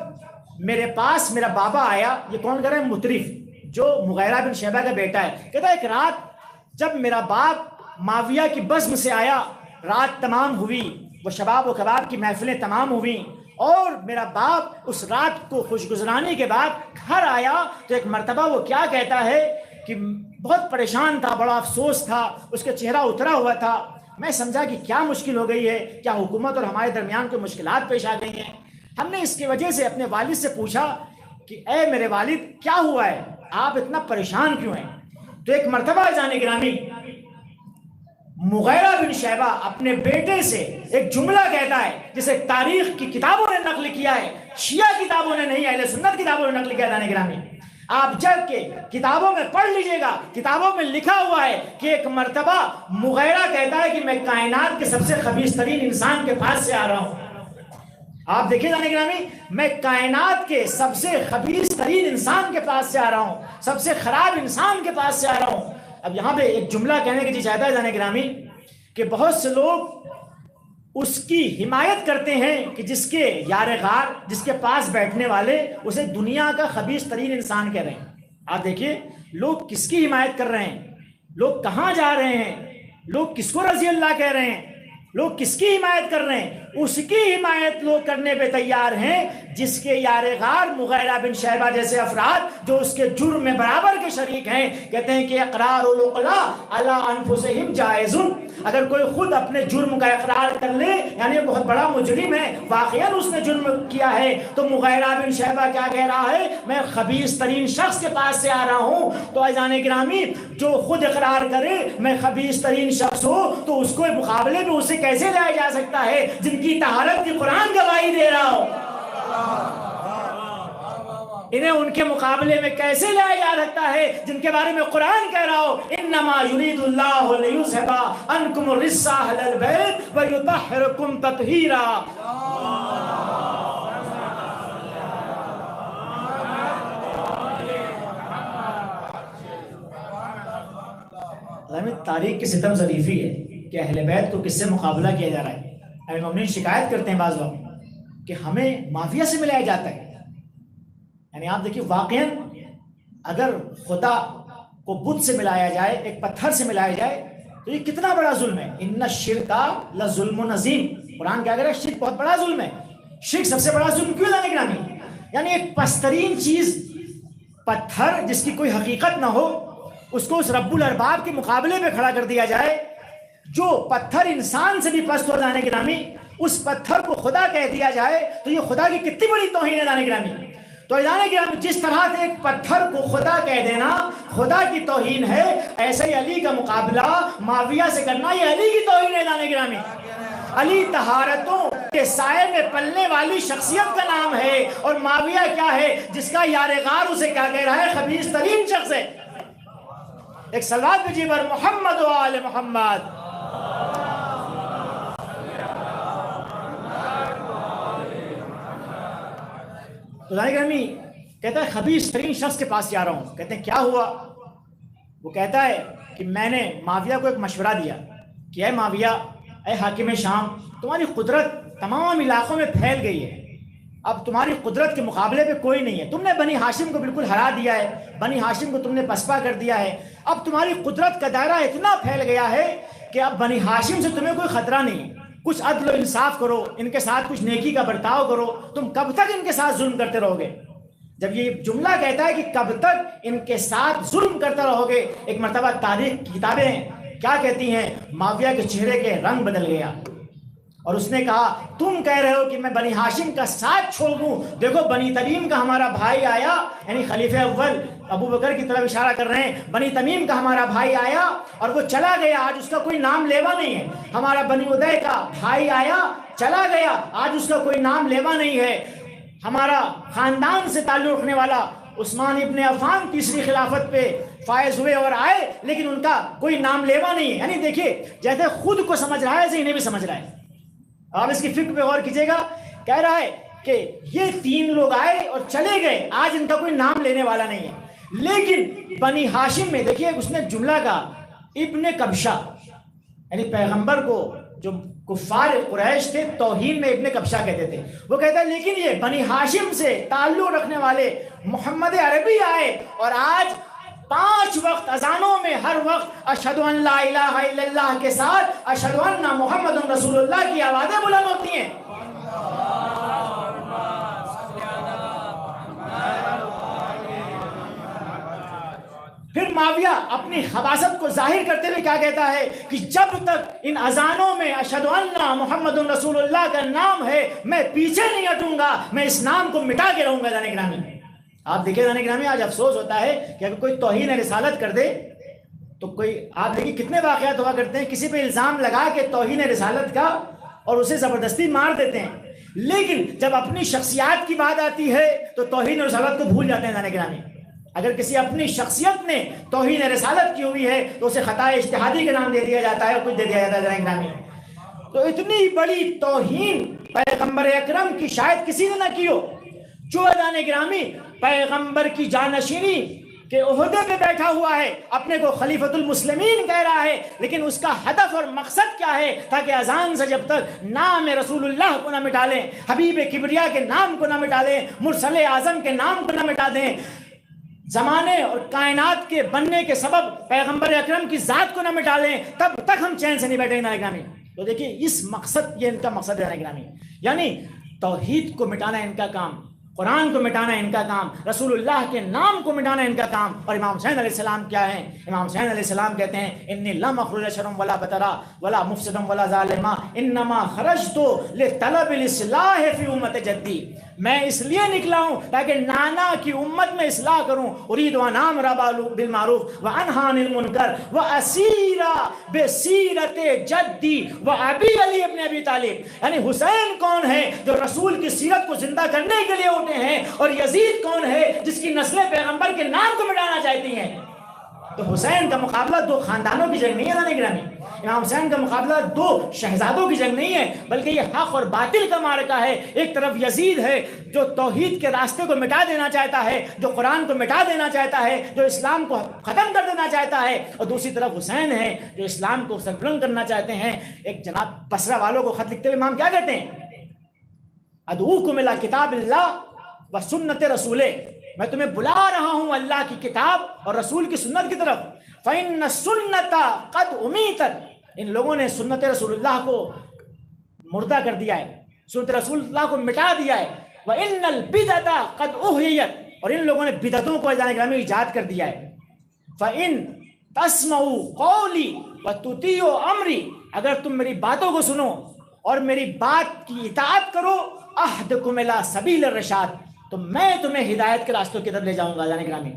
میرے پاس میرا بابا آیا، یہ کون کر رہا ہے؟ مطرف، جو مغیرہ بن شیبہ کا بیٹا ہے، کہتا ہے ایک رات جب میرا باپ معاویہ کی بزم سے آیا، رات تمام ہوئی، وہ شباب و کباب کی محفلیں تمام ہوئیں، اور میرا باپ اس رات کو خوش گزرانے کے بعد گھر آیا تو ایک مرتبہ وہ کیا کہتا ہے کہ بہت پریشان تھا، بڑا افسوس تھا، اس کا چہرہ اترا ہوا تھا، میں سمجھا کہ کیا مشکل ہو گئی ہے، کیا حکومت اور ہمارے درمیان کوئی مشکلات پیش آ گئی ہیں۔ ہم نے اس کی وجہ سے اپنے والد سے پوچھا کہ اے میرے والد کیا ہوا ہے، آپ اتنا پریشان کیوں ہیں؟ تو ایک مرتبہ جانے گرامی مغیرہ بن شیبہ اپنے بیٹے سے ایک جملہ کہتا ہے جسے تاریخ کی کتابوں نے نقل کیا ہے، شیعہ کتابوں نے نہیں، اہل سنت کتابوں نے نقل کیا جانے گرامی۔ آپ جب کے کتابوں میں پڑھ لیجئے گا، کتابوں میں لکھا ہوا ہے کہ ایک مرتبہ مغیرہ کہتا ہے کہ میں کائنات کے سب سے خبیث ترین انسان کے پاس سے آ رہا ہوں۔ آپ دیکھیں جانے گرامی، میں کائنات کے سب سے خبیث ترین انسان کے پاس سے آ رہا ہوں، سب سے خراب انسان کے پاس سے آ رہا ہوں۔ اب یہاں پہ ایک جملہ کہنے کی جی چاہتا ہے جانے گرامی کہ بہت سے لوگ اس کی حمایت کرتے ہیں کہ جس کے یار غار، جس کے پاس بیٹھنے والے اسے دنیا کا خبیث ترین انسان کہہ رہے ہیں۔ آپ دیکھیے لوگ کس کی حمایت کر رہے ہیں، لوگ کہاں جا رہے ہیں، لوگ کس کو رضی اللہ کہہ رہے ہیں، لوگ کس کی حمایت کر رہے ہیں؟ اس کی حمایت لوگ کرنے پہ تیار ہیں جس کے یار غار مغیرہ بن شیبہ جیسے افراد جو اس کے جرم میں برابر کے شریک ہیں، کہتے ہیں کہ اقرار العقلاء علی انفسہم جائز۔ اگر کوئی خود اپنے جرم کا اقرار کر لے یعنی بہت بڑا مجرم ہے، واقعاً اس نے جرم کیا ہے، تو مغیرہ بن شیبہ کیا کہہ رہا ہے؟ میں خبیث ترین شخص کے پاس سے آ رہا ہوں۔ تو عزیزان گرامی جو خود اقرار کرے میں خبیث ترین شخص ہوں تو اس کو مقابلے میں اسے کیسے لایا جا سکتا ہے جن کی طہارت کی قرآن گواہی دے رہا ہو؟ انہیں ان کے مقابلے میں کیسے لایا جا سکتا ہے جن کے بارے میں قرآن کہہ رہا ہو انما یرید اللہ لیذھب عنکم الرجس اہل البیت ویطہرکم تطہیرا۔ تاریخ کی ستم ظریفی ہے کہ اہل بیت کو کس سے مقابلہ کیا جا رہا ہے۔ امیر المومنین شکایت کرتے ہیں بعض لوگ کہ ہمیں معافیہ سے ملایا جاتا ہے۔ یعنی آپ دیکھیے واقعاً اگر خدا کو بت سے ملایا جائے، ایک پتھر سے ملایا جائے تو یہ کتنا بڑا ظلم ہے۔ ان الشرک لظلم عظیم، قرآن کیا کہہ رہا ہے؟ شرک بہت بڑا ظلم ہے۔ شرک سب سے بڑا ظلم کیوں لانے گرامی؟ یعنی ایک پسترین چیز پتھر جس کی کوئی حقیقت نہ ہو اس کو اس رب الارباب کے مقابلے میں کھڑا کر دیا جائے، جو پتھر انسان سے بھی پست ہو جانے گرامی، اس پتھر کو خدا کہہ دیا جائے تو یہ خدا کی کتنی بڑی توہین ہے جانے گرامی۔ تو جانے گرامی جس طرح سے ایک پتھر کو خدا کہہ دینا خدا کی توہین ہے، ایسے ہی علی کا مقابلہ معاویہ سے کرنا یہ علی کی توہین ہے جانے گرامی۔ علی طہارتوں کے سائے میں پلنے والی شخصیت کا نام ہے، اور معاویہ کیا ہے جس کا یار غار اسے کیا کہہ رہا ہے؟ خبیث ترین شخص ہے۔ ایک صلوات بھیجیے بر محمد و آل محمد۔ تو جانے گرامی کہتا ہے خبیث ترین شخص کے پاس جا رہا ہوں۔ کہتے ہیں کیا ہوا؟ وہ کہتا ہے کہ میں نے معاویہ کو ایک مشورہ دیا کہ اے معاویہ، اے حاکم شام، تمہاری قدرت تمام علاقوں میں پھیل گئی ہے، اب تمہاری قدرت کے مقابلے پہ کوئی نہیں ہے، تم نے بنی ہاشم کو بالکل ہرا دیا ہے، بنی ہاشم کو تم نے پسپا کر دیا ہے، اب تمہاری قدرت کا دائرہ اتنا پھیل گیا ہے کہ اب بنی ہاشم سے تمہیں کوئی خطرہ نہیں ہے، کچھ عدل و انصاف کرو، ان کے ساتھ کچھ نیکی کا برتاؤ کرو، تم کب تک ان کے ساتھ ظلم کرتے رہو گے؟ جب یہ جملہ کہتا ہے کہ کب تک ان کے ساتھ ظلم کرتے رہو گے، ایک مرتبہ تاریخ کی کتابیں کیا کہتی ہیں؟ معاویہ کے چہرے کے رنگ بدل گیا اور اس نے کہا تم کہہ رہے ہو کہ میں بنی ہاشم کا ساتھ چھوڑ دوں، دیکھو بنی تمیم کا ہمارا بھائی آیا، یعنی خلیفہ اول ابو بکر کی طرف اشارہ کر رہے ہیں، بنی تمیم کا ہمارا بھائی آیا اور وہ چلا گیا، آج اس کا کوئی نام لیوا نہیں ہے۔ ہمارا بنی ادے کا بھائی آیا چلا گیا، آج اس کا کوئی نام لیوا نہیں ہے۔ ہمارا خاندان سے تعلق رکھنے والا عثمان ابن عفان تیسری خلافت پہ فائز ہوئے اور آئے، لیکن ان کا کوئی نام لیوا نہیں ہے۔ یعنی دیکھیے جیسے خود کو سمجھ رہا ہے ایسے انہیں بھی سمجھ رہا ہے۔ آپ اس کی فکر پہ غور کیجئے گا، کہہ رہا ہے کہ یہ تین لوگ آئے اور چلے گئے، آج ان کا کوئی نام لینے والا نہیں ہے۔ لیکن بنی ہاشم میں دیکھیے اس نے جملہ کا ابن کبشہ، یعنی پیغمبر کو جو کفار قریش تھے توہین میں ابن کبشہ کہتے تھے، وہ کہتا ہے لیکن یہ بنی ہاشم سے تعلق رکھنے والے محمد عربی آئے اور آج 5 وقت اذانوں میں ہر وقت اشہد ان لا الہ الا اللہ کے ساتھ اشہد ان محمد رسول اللہ کی آوازیں بلند ہوتی ہیں۔ پھر معاویہ اپنی خباثت کو ظاہر کرتے ہوئے کیا کہتا ہے کہ جب تک ان اذانوں میں اشہد ان محمد رسول اللہ کا نام ہے میں پیچھے نہیں ہٹوں گا، میں اس نام کو مٹا کے رہوں گا۔ جانے گرامی آپ دیکھیں جانے گرامی، آج افسوس ہوتا ہے کہ اگر کوئی توہین رسالت کر دے تو کوئی آپ دیکھیں کتنے واقعات ہوا کرتے ہیں، کسی پہ الزام لگا کے توہین رسالت کا اور اسے زبردستی مار دیتے ہیں، لیکن جب اپنی شخصیات کی بات آتی ہے تو توہین رسالت کو بھول جاتے ہیں۔ جانے گرامی اگر کسی اپنی شخصیت نے توہین رسالت کی ہوئی ہے تو اسے خطا اجتہادی کا نام دے دیا جاتا ہے اور کچھ دے دیا جاتا ہے۔ جانے گرامی تو اتنی بڑی توہین پیغمبر اکرم کی شاید کسی نے نہ کی ہو، جو جانے گرامی پیغمبر کی جانشینی کہ عہدے پہ بیٹھا ہوا ہے، اپنے کو خلیفۃ المسلمین کہہ رہا ہے، لیکن اس کا ہدف اور مقصد کیا ہے؟ تاکہ اذان سے جب تک نام رسول اللہ کو نہ مٹا لیں، حبیب کبریا کے نام کو نہ مٹا لیں، مرسل اعظم کے نام کو نہ مٹا دیں، زمانے اور کائنات کے بننے کے سبب پیغمبر اکرم کی ذات کو نہ مٹا لیں، تب تک ہم چین سے نہیں بیٹھیں گے۔ گرامی تو دیکھیے اس مقصد، یہ ان کا مقصد ہے گرامی، یعنی توحید کو مٹانا ان کا کام، قرآن کو مٹانا ان کا کام، رسول اللہ کے نام کو مٹانا ان کا کام۔ اور امام حسین علیہ السلام کیا ہیں؟ امام حسین علیہ السلام کہتے ہیں انی لم اخرج شرم ولا بترا ولا مفسدم ولا ظالما انما خرجت لطلب الاصلاح فی امت جدی، میں اس لیے نکلا ہوں تاکہ نانا کی امت میں اصلاح کروں، اريد ان امر بالمعروف وانهى عن المنکر واسیر بسیرت جدی وابی علی ابن ابی طالب۔ یعنی حسین کون ہے؟ جو رسول کی سیرت کو زندہ کرنے کے لیے اٹھے ہیں، اور یزید کون ہے؟ جس کی نسلیں پیغمبر کے نام کو مٹانا چاہتی ہیں۔ تو حسین کا مقابلہ دو خاندانوں کی جنگ نہیں ہے۔ جانے گرامی امام حسین کا مقابلہ دو شہزادوں کی جنگ نہیں ہے، بلکہ یہ حق اور باطل کا معرکہ ہے۔ ایک طرف یزید ہے جو توحید کے راستے کو مٹا دینا چاہتا ہے، جو قرآن کو مٹا دینا چاہتا ہے، جو اسلام کو ختم کر دینا چاہتا ہے، اور دوسری طرف حسین ہے جو اسلام کو سربلند کرنا چاہتے ہیں۔ ایک جناب بصرہ والوں کو خط لکھتے ہوئے امام کیا کہتے ہیں؟ ادعوکم الی کتاب اللہ و سنت رسولہ، میں تمہیں بلا رہا ہوں اللہ کی کتاب اور رسول کی سنت کی طرف۔ فإن السنۃ قد امیتت، ان لوگوں نے سنت رسول اللہ کو مردہ کر دیا ہے، سنت رسول اللہ کو مٹا دیا ہے۔ وإن البدعۃ قد احیت، اور ان لوگوں نے بدعتوں کو جانے گرامی ایجاد کر دیا ہے۔ فإن تسمعوا قولی وتطیعوا امری، اگر تم میری باتوں کو سنو اور میری بات کی اطاعت کرو، اہدکم الی سبیل الرشاد، تو میں تمہیں ہدایت کے راستوں کی طرف لے جاؤں گا۔ جانے گرامی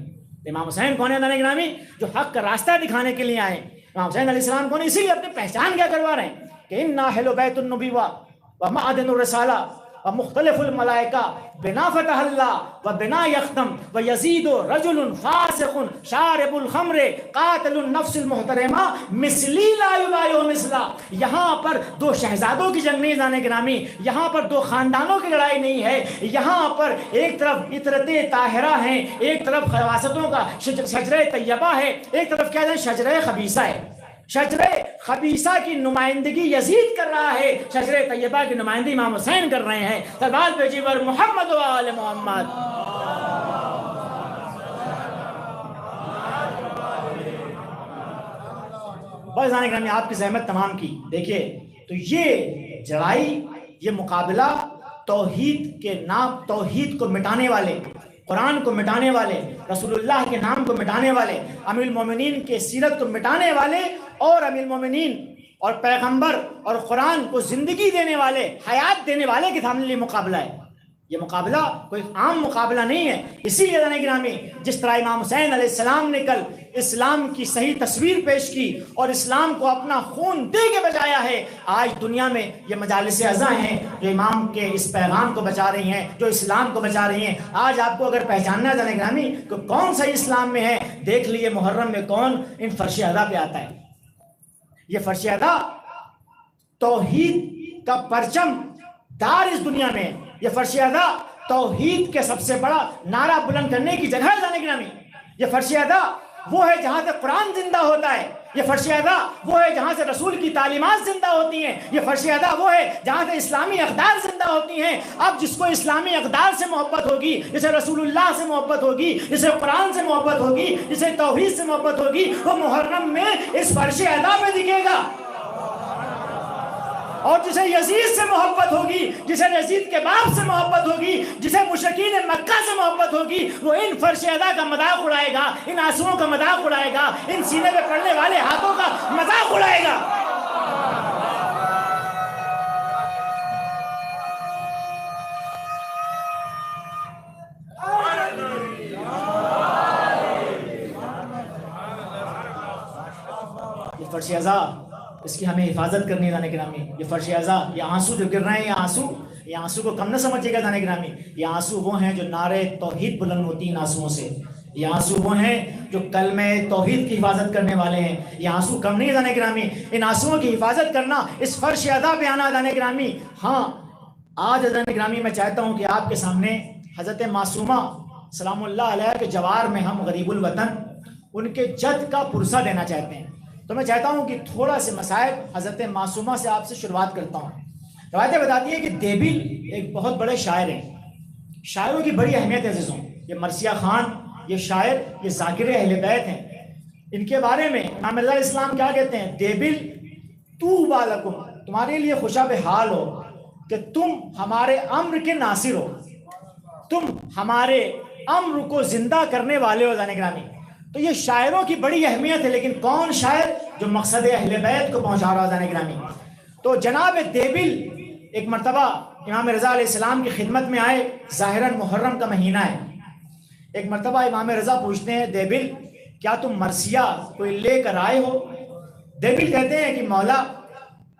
امام حسین کون ہے؟ جانے گرامی جو حق کا راستہ دکھانے کے لیے آئے۔ امام حسین علیہ السلام کون ہے؟ اسی لیے اپنی پہچان کیا کروا رہے ہیں کہ انا اہل بیت النبوہ ومعدن الرسالہ ومختلف الملائکہ بنا فتح اللہ وبنا یختم ویزید رجل فاسق شارب الخمر قاتل النفس المحترمہ مثلی لا یبایع مثلا۔ یہاں پر دو شہزادوں کی جنگ نہیں جانے گرامی، یہاں پر دو خاندانوں کی لڑائی نہیں ہے، یہاں پر ایک طرف عطرت طاہرہ ہیں، ایک طرف خواصتوں کا شجرہ طیبہ ہے، ایک طرف کیا ہے شجرہ خبیثہ ہے۔ شجرہ خبیثہ کی نمائندگی یزید کر رہا ہے، شجرہ طیبہ کی نمائندگی امام حسین کر رہے ہیں۔ سلوات بھیجیے پر محمد و آل محمد۔ بس آنے گرامی آپ کی زحمت تمام کی۔ دیکھیے تو یہ جڑائی، یہ مقابلہ توحید کے نام، توحید کو مٹانے والے، قرآن کو مٹانے والے، رسول اللہ کے نام کو مٹانے والے، امیر المومنین کے سیرت کو مٹانے والے، اور امیر المومنین اور پیغمبر اور قرآن کو زندگی دینے والے، حیات دینے والے کے سامنے یہ مقابلہ ہے۔ یہ مقابلہ کوئی عام مقابلہ نہیں ہے۔ اسی لیے جانے گرامی جس طرح امام حسین علیہ السلام نے کل اسلام کی صحیح تصویر پیش کی اور اسلام کو اپنا خون دے کے بچایا ہے، آج دنیا میں یہ مجالس ازاں ہیں جو امام کے اس پیغام کو بچا رہی ہیں، جو اسلام کو بچا رہی ہیں۔ آج آپ کو اگر پہچاننا جانے گرامی کہ کون سا اسلام میں ہے، دیکھ لیے محرم میں کون ان فرش ادا پہ آتا ہے۔ یہ فرش ادا توحید کا پرچم دار اس دنیا میں، یہ فرش ادا توحید کے سب سے بڑا نعرہ بلند کرنے کی جگہ ہے جانے گرامی۔ یہ فرش ادا وہ ہے جہاں سے قرآن زندہ ہوتا ہے، یہ فرش ادا وہ ہے جہاں سے رسول کی تعلیمات زندہ ہوتی ہیں، یہ فرش ادا وہ ہے جہاں سے اسلامی اقدار زندہ ہوتی ہیں۔ اب جس کو اسلامی اقدار سے محبت ہوگی، جسے رسول اللہ سے محبت ہوگی، جسے قرآن سے محبت ہوگی، جسے توحید سے محبت ہوگی، وہ محرم میں اس فرش ادا پہ دکھے گا۔ اور جسے یزید سے محبت ہوگی، جسے یزید کے باپ سے محبت ہوگی، جسے مشرکین مکہ سے محبت ہوگی، وہ ان فرش ادا کا مذاق اڑائے گا، ان آنسوؤں کا مذاق اڑائے گا، ان سینے پہ پڑنے والے ہاتھوں کا مذاق اڑائے گا۔ یہ فرش ازا، اس کی ہمیں حفاظت کرنی ہے دانے گرامی۔ یہ فرش ازا، یہ آنسو جو گر رہے ہیں، یہ آنسو کو کم نہ سمجھے گا دانے گرامی۔ یہ آنسو وہ ہیں جو نعرے توحید بلند ہوتی ہیں ان آنسوؤں سے۔ یہ آنسو وہ ہیں جو کلمہ توحید کی حفاظت کرنے والے ہیں۔ یہ آنسو کم نہیں ہے دانے گرامی۔ ان آنسوؤں کی حفاظت کرنا، اس فرش ازا پہ آنا دانے گرامی۔ ہاں آج دانے گرامی میں چاہتا ہوں کہ آپ کے سامنے حضرت معصومہ سلام اللہ علیہ کے جوار میں ہم غریب الوطن ان کے جد کا پرسہ دینا چاہتے ہیں۔ تو میں چاہتا ہوں کہ تھوڑا سے مسائل حضرت معصومہ سے آپ سے شروعات کرتا ہوں۔ روایتیں بتاتی ہیں کہ دیبل ایک بہت بڑے شاعر ہیں۔ شاعروں کی بڑی اہمیت ہے عزیزوں۔ یہ مرثیہ خان، یہ شاعر، یہ ذاکر اہل بیت ہیں۔ ان کے بارے میں امام رضا علیہ السلام کیا کہتے ہیں؟ دیبل طوبی لکم، تمہارے لیے خوشا بحال ہو کہ تم ہمارے امر کے ناصر ہو، تم ہمارے امر کو زندہ کرنے والے ہو جانے گرامی۔ تو یہ شاعروں کی بڑی اہمیت ہے، لیکن کون شاعر؟ جو مقصد اہل بیت کو پہنچا رہا جانے گرامی۔ تو جناب دیبل ایک مرتبہ امام رضا علیہ السلام کی خدمت میں آئے، ظاہراً محرم کا مہینہ ہے۔ ایک مرتبہ امام رضا پوچھتے ہیں دیبل کیا تم مرثیہ کوئی لے کر آئے ہو؟ دیبل کہتے ہیں کہ مولا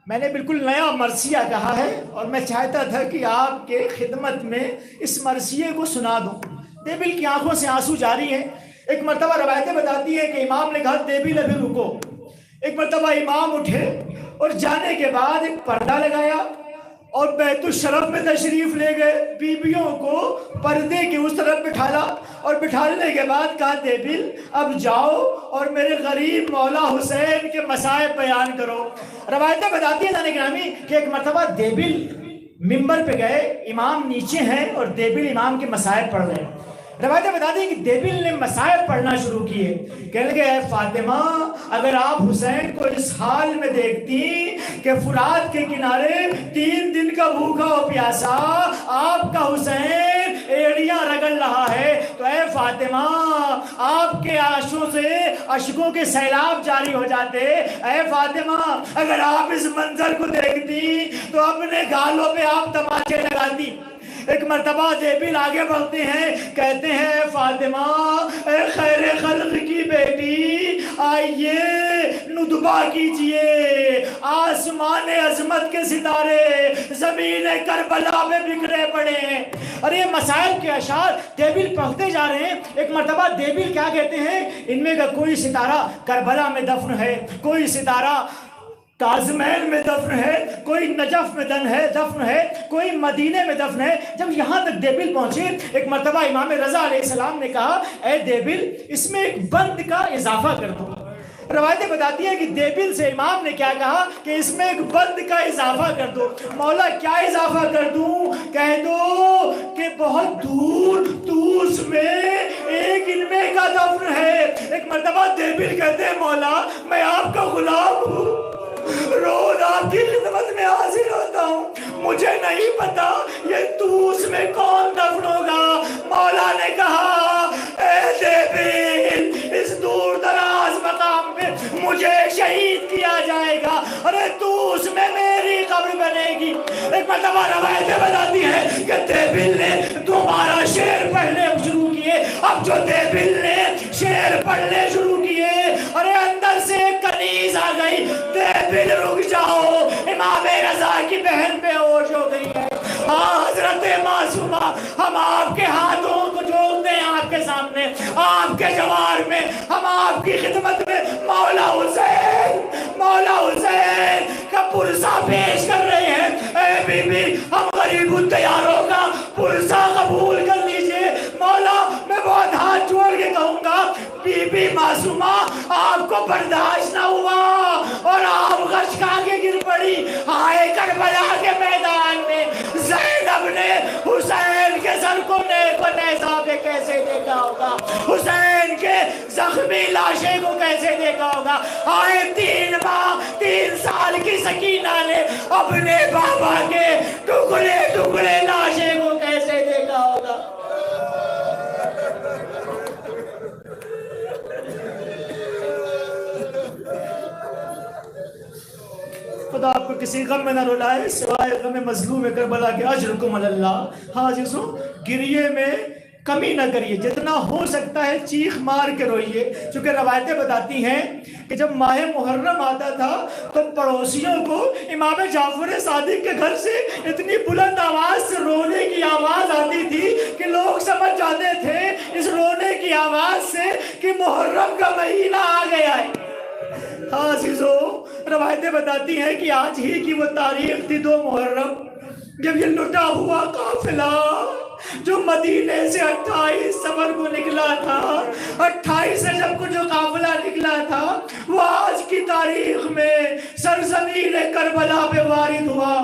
میں نے بالکل نیا مرثیہ کہا ہے اور میں چاہتا تھا کہ آپ کے خدمت میں اس مرثیے کو سنا دوں۔ دیبل کی آنکھوں سے آنسو جاری ہیں۔ ایک مرتبہ روایتیں بتاتی ہیں کہ امام نے کہا دیبل ابھی رکو۔ ایک مرتبہ امام اٹھے اور جانے کے بعد ایک پردہ لگایا اور بیت الشرف میں تشریف لے گئے، بیویوں کو پردے کے اس طرف بٹھالا اور بٹھالنے کے بعد کہا دیبل اب جاؤ اور میرے غریب مولا حسین کے مصائب بیان کرو۔ روایتیں بتاتی ہیں جانے گرامی کہ ایک مرتبہ دیبل ممبر پہ گئے، امام نیچے ہیں اور دیبل امام کے مصائب پڑھ رہے ہیں۔ روایتیں بتاتی ہیں کہ دیبل نے مصائب پڑھنا شروع کیے، کہنے لگے اے فاطمہ اگر آپ حسین کو اس حال میں دیکھتی کہ فرات کے کنارے 3 دن کا بھوکا و پیاسا آپ کا حسین ایڑیاں رگڑ رہا ہے تو اے فاطمہ آپ کے آنسوں سے اشکوں کے سیلاب جاری ہو جاتے۔ اے فاطمہ اگر آپ اس منظر کو دیکھتی تو اپنے گالوں پہ آپ تماچے لگاتی۔ ایک مرتبہ دیبل آگے بڑھتے ہیں، کہتے ہیں فاطمہ اے خیر خلق کی بیٹی آئیے ندبہ کیجئے، آسمان عظمت کے ستارے زمین کربلا میں بکھرے پڑے ہیں۔ اور یہ مسائل کے اشعار دیبل پڑھتے جا رہے ہیں۔ ایک مرتبہ دیبل کیا کہتے ہیں؟ ان میں کا کوئی ستارہ کربلا میں دفن ہے، کوئی ستارہ کاظمین میں دفن ہے، کوئی نجف میں دفن ہے، کوئی مدینے میں دفن ہے۔ جب یہاں تک دیبل پہنچے ایک مرتبہ امام رضا علیہ السلام نے کہا اے دیبل اس میں ایک بند کا اضافہ کر دو۔ روایتیں بتاتی ہیں کہ دیبل سے امام نے کیا کہا کہ اس میں ایک بند کا اضافہ کر دو۔ مولا کیا اضافہ کر دوں؟ کہہ دو کہ بہت دور توس میں ایک علمے کا دفن ہے۔ ایک مرتبہ دیبل کہتے ہیں مولا میں آپ کا غلام ہوں، روز آپ کی خدمت میں حاضر ہوتا ہوں، مجھے نہیں پتا یہ توس میں کون دفن ہوگا۔ مولا نے کہا اے دیبل اس دور دراز مقام پہ مجھے شہید کیا جائے گا، ارے توس میں میری قبر بنے گی۔ ایک مرتبہ روایتیں بتاتی ہیں کہ دیبل نے دوبارہ شعر پڑھنے شروع کیے۔ اب جو دیبل نے شعر پڑھنے شروع کیے ارے اندر سے ایک کنیز آ گئی، دیبل رک جاؤ امام رضا کی بہن بے ہوش ہو گئی ہے۔ حضرت معصومہ ہم آپ کے ہاتھوں کو جوڑتے ہیں آپ کے سامنے، آپ کے جوار میں ہم آپ کی خدمت میں مولا حسین کا پرسہ پیش کر رہے ہیں۔ اے بی بی ہم غریب التیاروں کا پرسہ قبول کر لیجئے۔ مولا میں بہت ہاتھ جوڑ کے کہوں گا بی بی معصومہ آپ کو برداشت نہ ہوا اور آپ غش کھا کے گر پڑی۔ ہائے کربلا کے میدان میں زینب نے حسین کے سر کو نیزہ پہ کیسے دیکھا ہوگا، حسین کے زخمی اپنی لاشیں کو کیسے دیکھا ہوگا؟ آئے 3 ماہ 3 سال کی سکینہ نے اپنے بابا کے ٹکڑے ٹکڑے لاشیں کو کیسے دیکھا ہوگا؟ خدا آپ کو کسی غم میں نہ رلائے سوائے غم مظلوم کربلا کے اجرکم علی اللہ۔ عزیزوں گریے میں کمی نہ کریے، جتنا ہو سکتا ہے چیخ مار کے روئیے، چونکہ روایتیں بتاتی ہیں کہ جب ماہ محرم آتا تھا تو پڑوسیوں کو امام جعفر صادق کے گھر سے اتنی بلند آواز سے رونے کی آواز آتی تھی کہ لوگ سمجھ جاتے تھے اس رونے کی آواز سے کہ محرم کا مہینہ آ گیا ہے۔ عزیزوں روایتیں بتاتی ہیں کہ آج ہی کی وہ تاریخ تھی 2 محرم، جب یہ لٹا ہوا قافلہ جو مدینے سے 28 سفر کو نکلا تھا، 28 سے جب کو جو قافلہ نکلا تھا وہ آج کی تاریخ میں سرزمین کربلا پہ وارد ہوا۔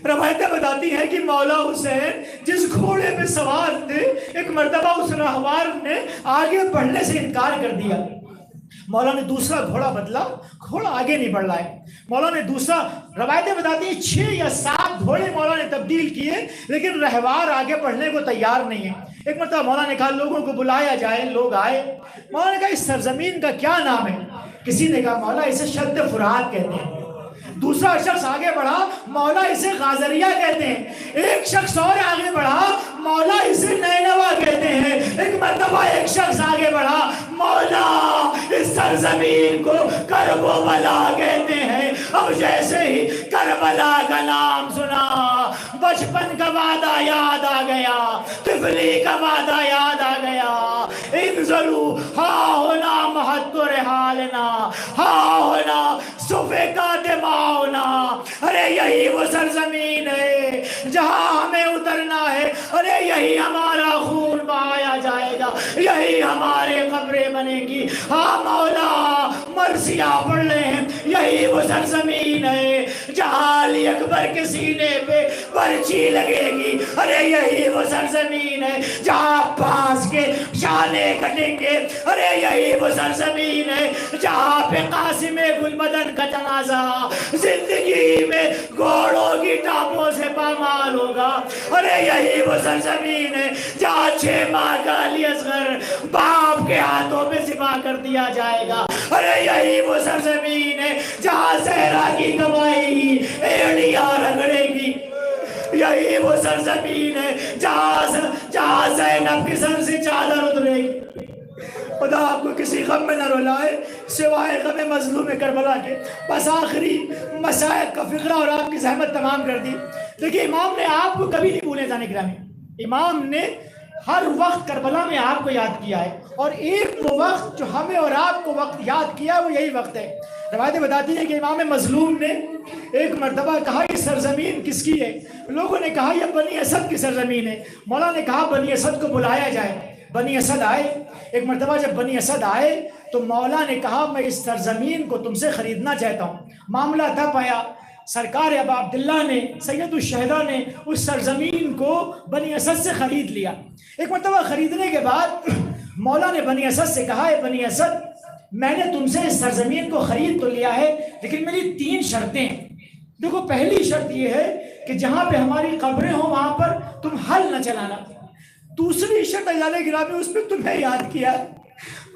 روایتیں بتاتی ہیں کہ مولا حسین جس گھوڑے پہ سوار تھے، ایک مرتبہ اس راہوار نے آگے بڑھنے سے انکار کر دیا۔ مولا نے دوسرا گھوڑا بدلا، گھوڑا آگے نہیں بڑھ رہا ہے۔ مولا نے دوسرا، روایتیں بتاتی ہیں 6 یا 7 گھوڑے مولا نے تبدیل کیے، لیکن رہوار آگے بڑھنے کو تیار نہیں ہے۔ ایک مرتبہ مولا نے کہا لوگوں کو بلایا جائے، لوگ آئے۔ مولا نے کہا اس سرزمین کا کیا نام ہے؟ کسی نے کہا مولا اسے شد فرات کہتے ہیں۔ دوسرا شخص آگے بڑھا، مولا اسے غازریہ کہتے ہیں۔ ایک شخص اور آگے بڑھا، مولا اسے نینوا کہتے ہیں۔ ایک مرتبہ ایک شخص آگے بڑھا، مولا اس سرزمین کو کرب و بلا کہتے ہیں۔ اب جیسے ہی کربلا کا نام سنا بچپن کا وعدہ یاد آ گیا، طفلی کا وعدہ یاد آ گیا۔ انظروا ہا ہونا محط رحالنا، ہا ہونا سفکا دماؤنا۔ ارے یہی وہ سرزمین ہے جہاں ہمیں اترنا ہے، ارے یہی ہمارا خون بہایا جائے گا، یہی ہمارے قبریں بنے گی۔ ہاں مولا مرثیہ پڑھ رہے ہیں، یہی وہ سرزمین ہے جہاں علی اکبر کے سینے پہ پرچی لگے گی، ارے یہی وہ سرزمین ہے جہاں عباس کے شانے کٹیں گے، ارے یہی وہ سرزمین ہے جہاں پہ قاسم گلبدن کا جنازہ زندگی میں گھوڑوں کی ٹاپوں سے پامال ہوگا، ارے یہی وہ سرزمین ہے جہاں 6 ماہ کا علی اصغر باپ کے ہاتھوں میں ذبح کر دیا جائے گا، ارے یہی وہ سرزمین ہے جہاں صحرا کی گواہی ایڑیاں رگڑے گی، یہی وہ سرزمین ہے جہاں زینب کے سر سے چادر اترے گی۔ خدا آپ کو کسی غم میں نہ رلائے سوائے غم مظلوم کربلا کے۔ بس آخری مسائل کا فقرہ اور آپ کی زحمت تمام کر دی۔ دیکھیے امام نے آپ کو کبھی نہیں بھولے جانے گرامی، امام نے ہر وقت کربلا میں آپ کو یاد کیا ہے، اور ایک وہ وقت جو ہمیں اور آپ کو وقت یاد کیا وہ یہی وقت ہے۔ روایتیں بتاتی ہیں کہ امام مظلوم نے ایک مرتبہ کہا یہ سرزمین کس کی ہے؟ لوگوں نے کہا یہ بنی اسد کی سرزمین ہے۔ مولا نے کہا بنی اسد کو بلایا جائے۔ بنی اسد آئے۔ ایک مرتبہ جب بنی اسد آئے تو مولا نے کہا میں اس سرزمین کو تم سے خریدنا چاہتا ہوں۔ معاملہ تب آیا، سرکار ابا عبداللہ نے سید الشہداء نے اس سرزمین کو بنی اسد سے خرید لیا۔ ایک مرتبہ خریدنے کے بعد مولا نے بنی اسد سے کہا اے بنی اسد میں نے تم سے اس سرزمین کو خرید تو لیا ہے لیکن میری 3 شرطیں ہیں۔ دیکھو پہلی شرط یہ ہے کہ جہاں پہ ہماری قبریں ہوں وہاں پر تم حل نہ چلانا۔ دوسری شرط اجالہ گرامی اس پہ تمہیں یاد کیا۔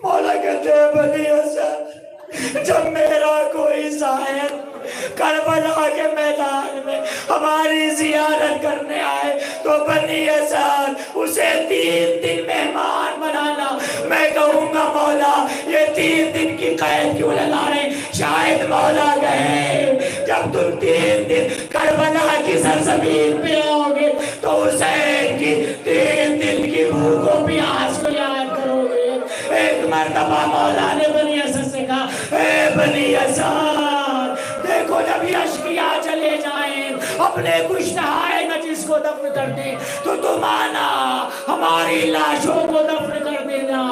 مولا کہتے ہیں بنی اسد جب میرا کوئی زائر کربلا کے میدان میں ہماری زیارت کرنے آئے تو بنی اسد اسے 3 دن مہمان بنانا۔ میں کہوں گا مولا یہ 3 دن کی قید کیوں لگا رہے؟ شاید مولا کہے جب تم 3 دن کربلا کی سرزمین پہ آؤ گے تو حسین کی 3 دن کی بھوک و پیاس کو یاد کرو گے۔ ایک مرتبہ مولا نے بنی اسد سے کہا اے بنی اسد دیکھو جب یہ اشقیاء چلے جائیں اپنے کشتہائے نجس کو دفن کر دیں تو تم آنا ہماری لاشوں کو دفن کر دینا۔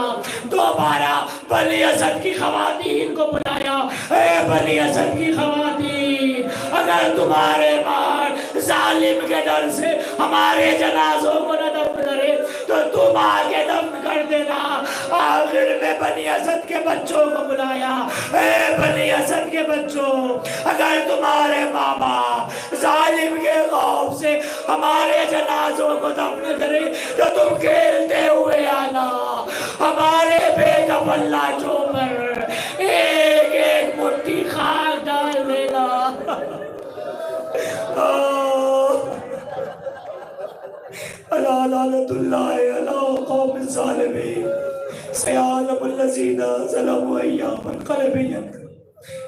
دوبارہ بنی اسد کی خواتین کو بلایا، اے بنی اسد کی خواتین اگر تمہارے مار ظالم کے ڈر سے ہمارے جنازوں کو نہ دفن کرے تو تم آگے دفن کر دینا۔ آخر میں بنی اسد کے بچوں کو بلایا، اے بنی اسد کے بچوں، اگر تمہارے بابا ظالم کے خوف سے ہمارے جنازوں کو دفن کرے تو تم کھیلتے ہوئے آنا، ہمارے بے کفن لاشوں پر ایک ایک مٹھی خاک ڈال دینا۔ الا لعنت اللہ علی قوم الظالمین سیعلم الذین ظلموا ایّ منقلب ینقلبون۔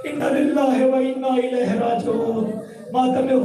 انا للہ و انا الیہ راجعون۔ ماتم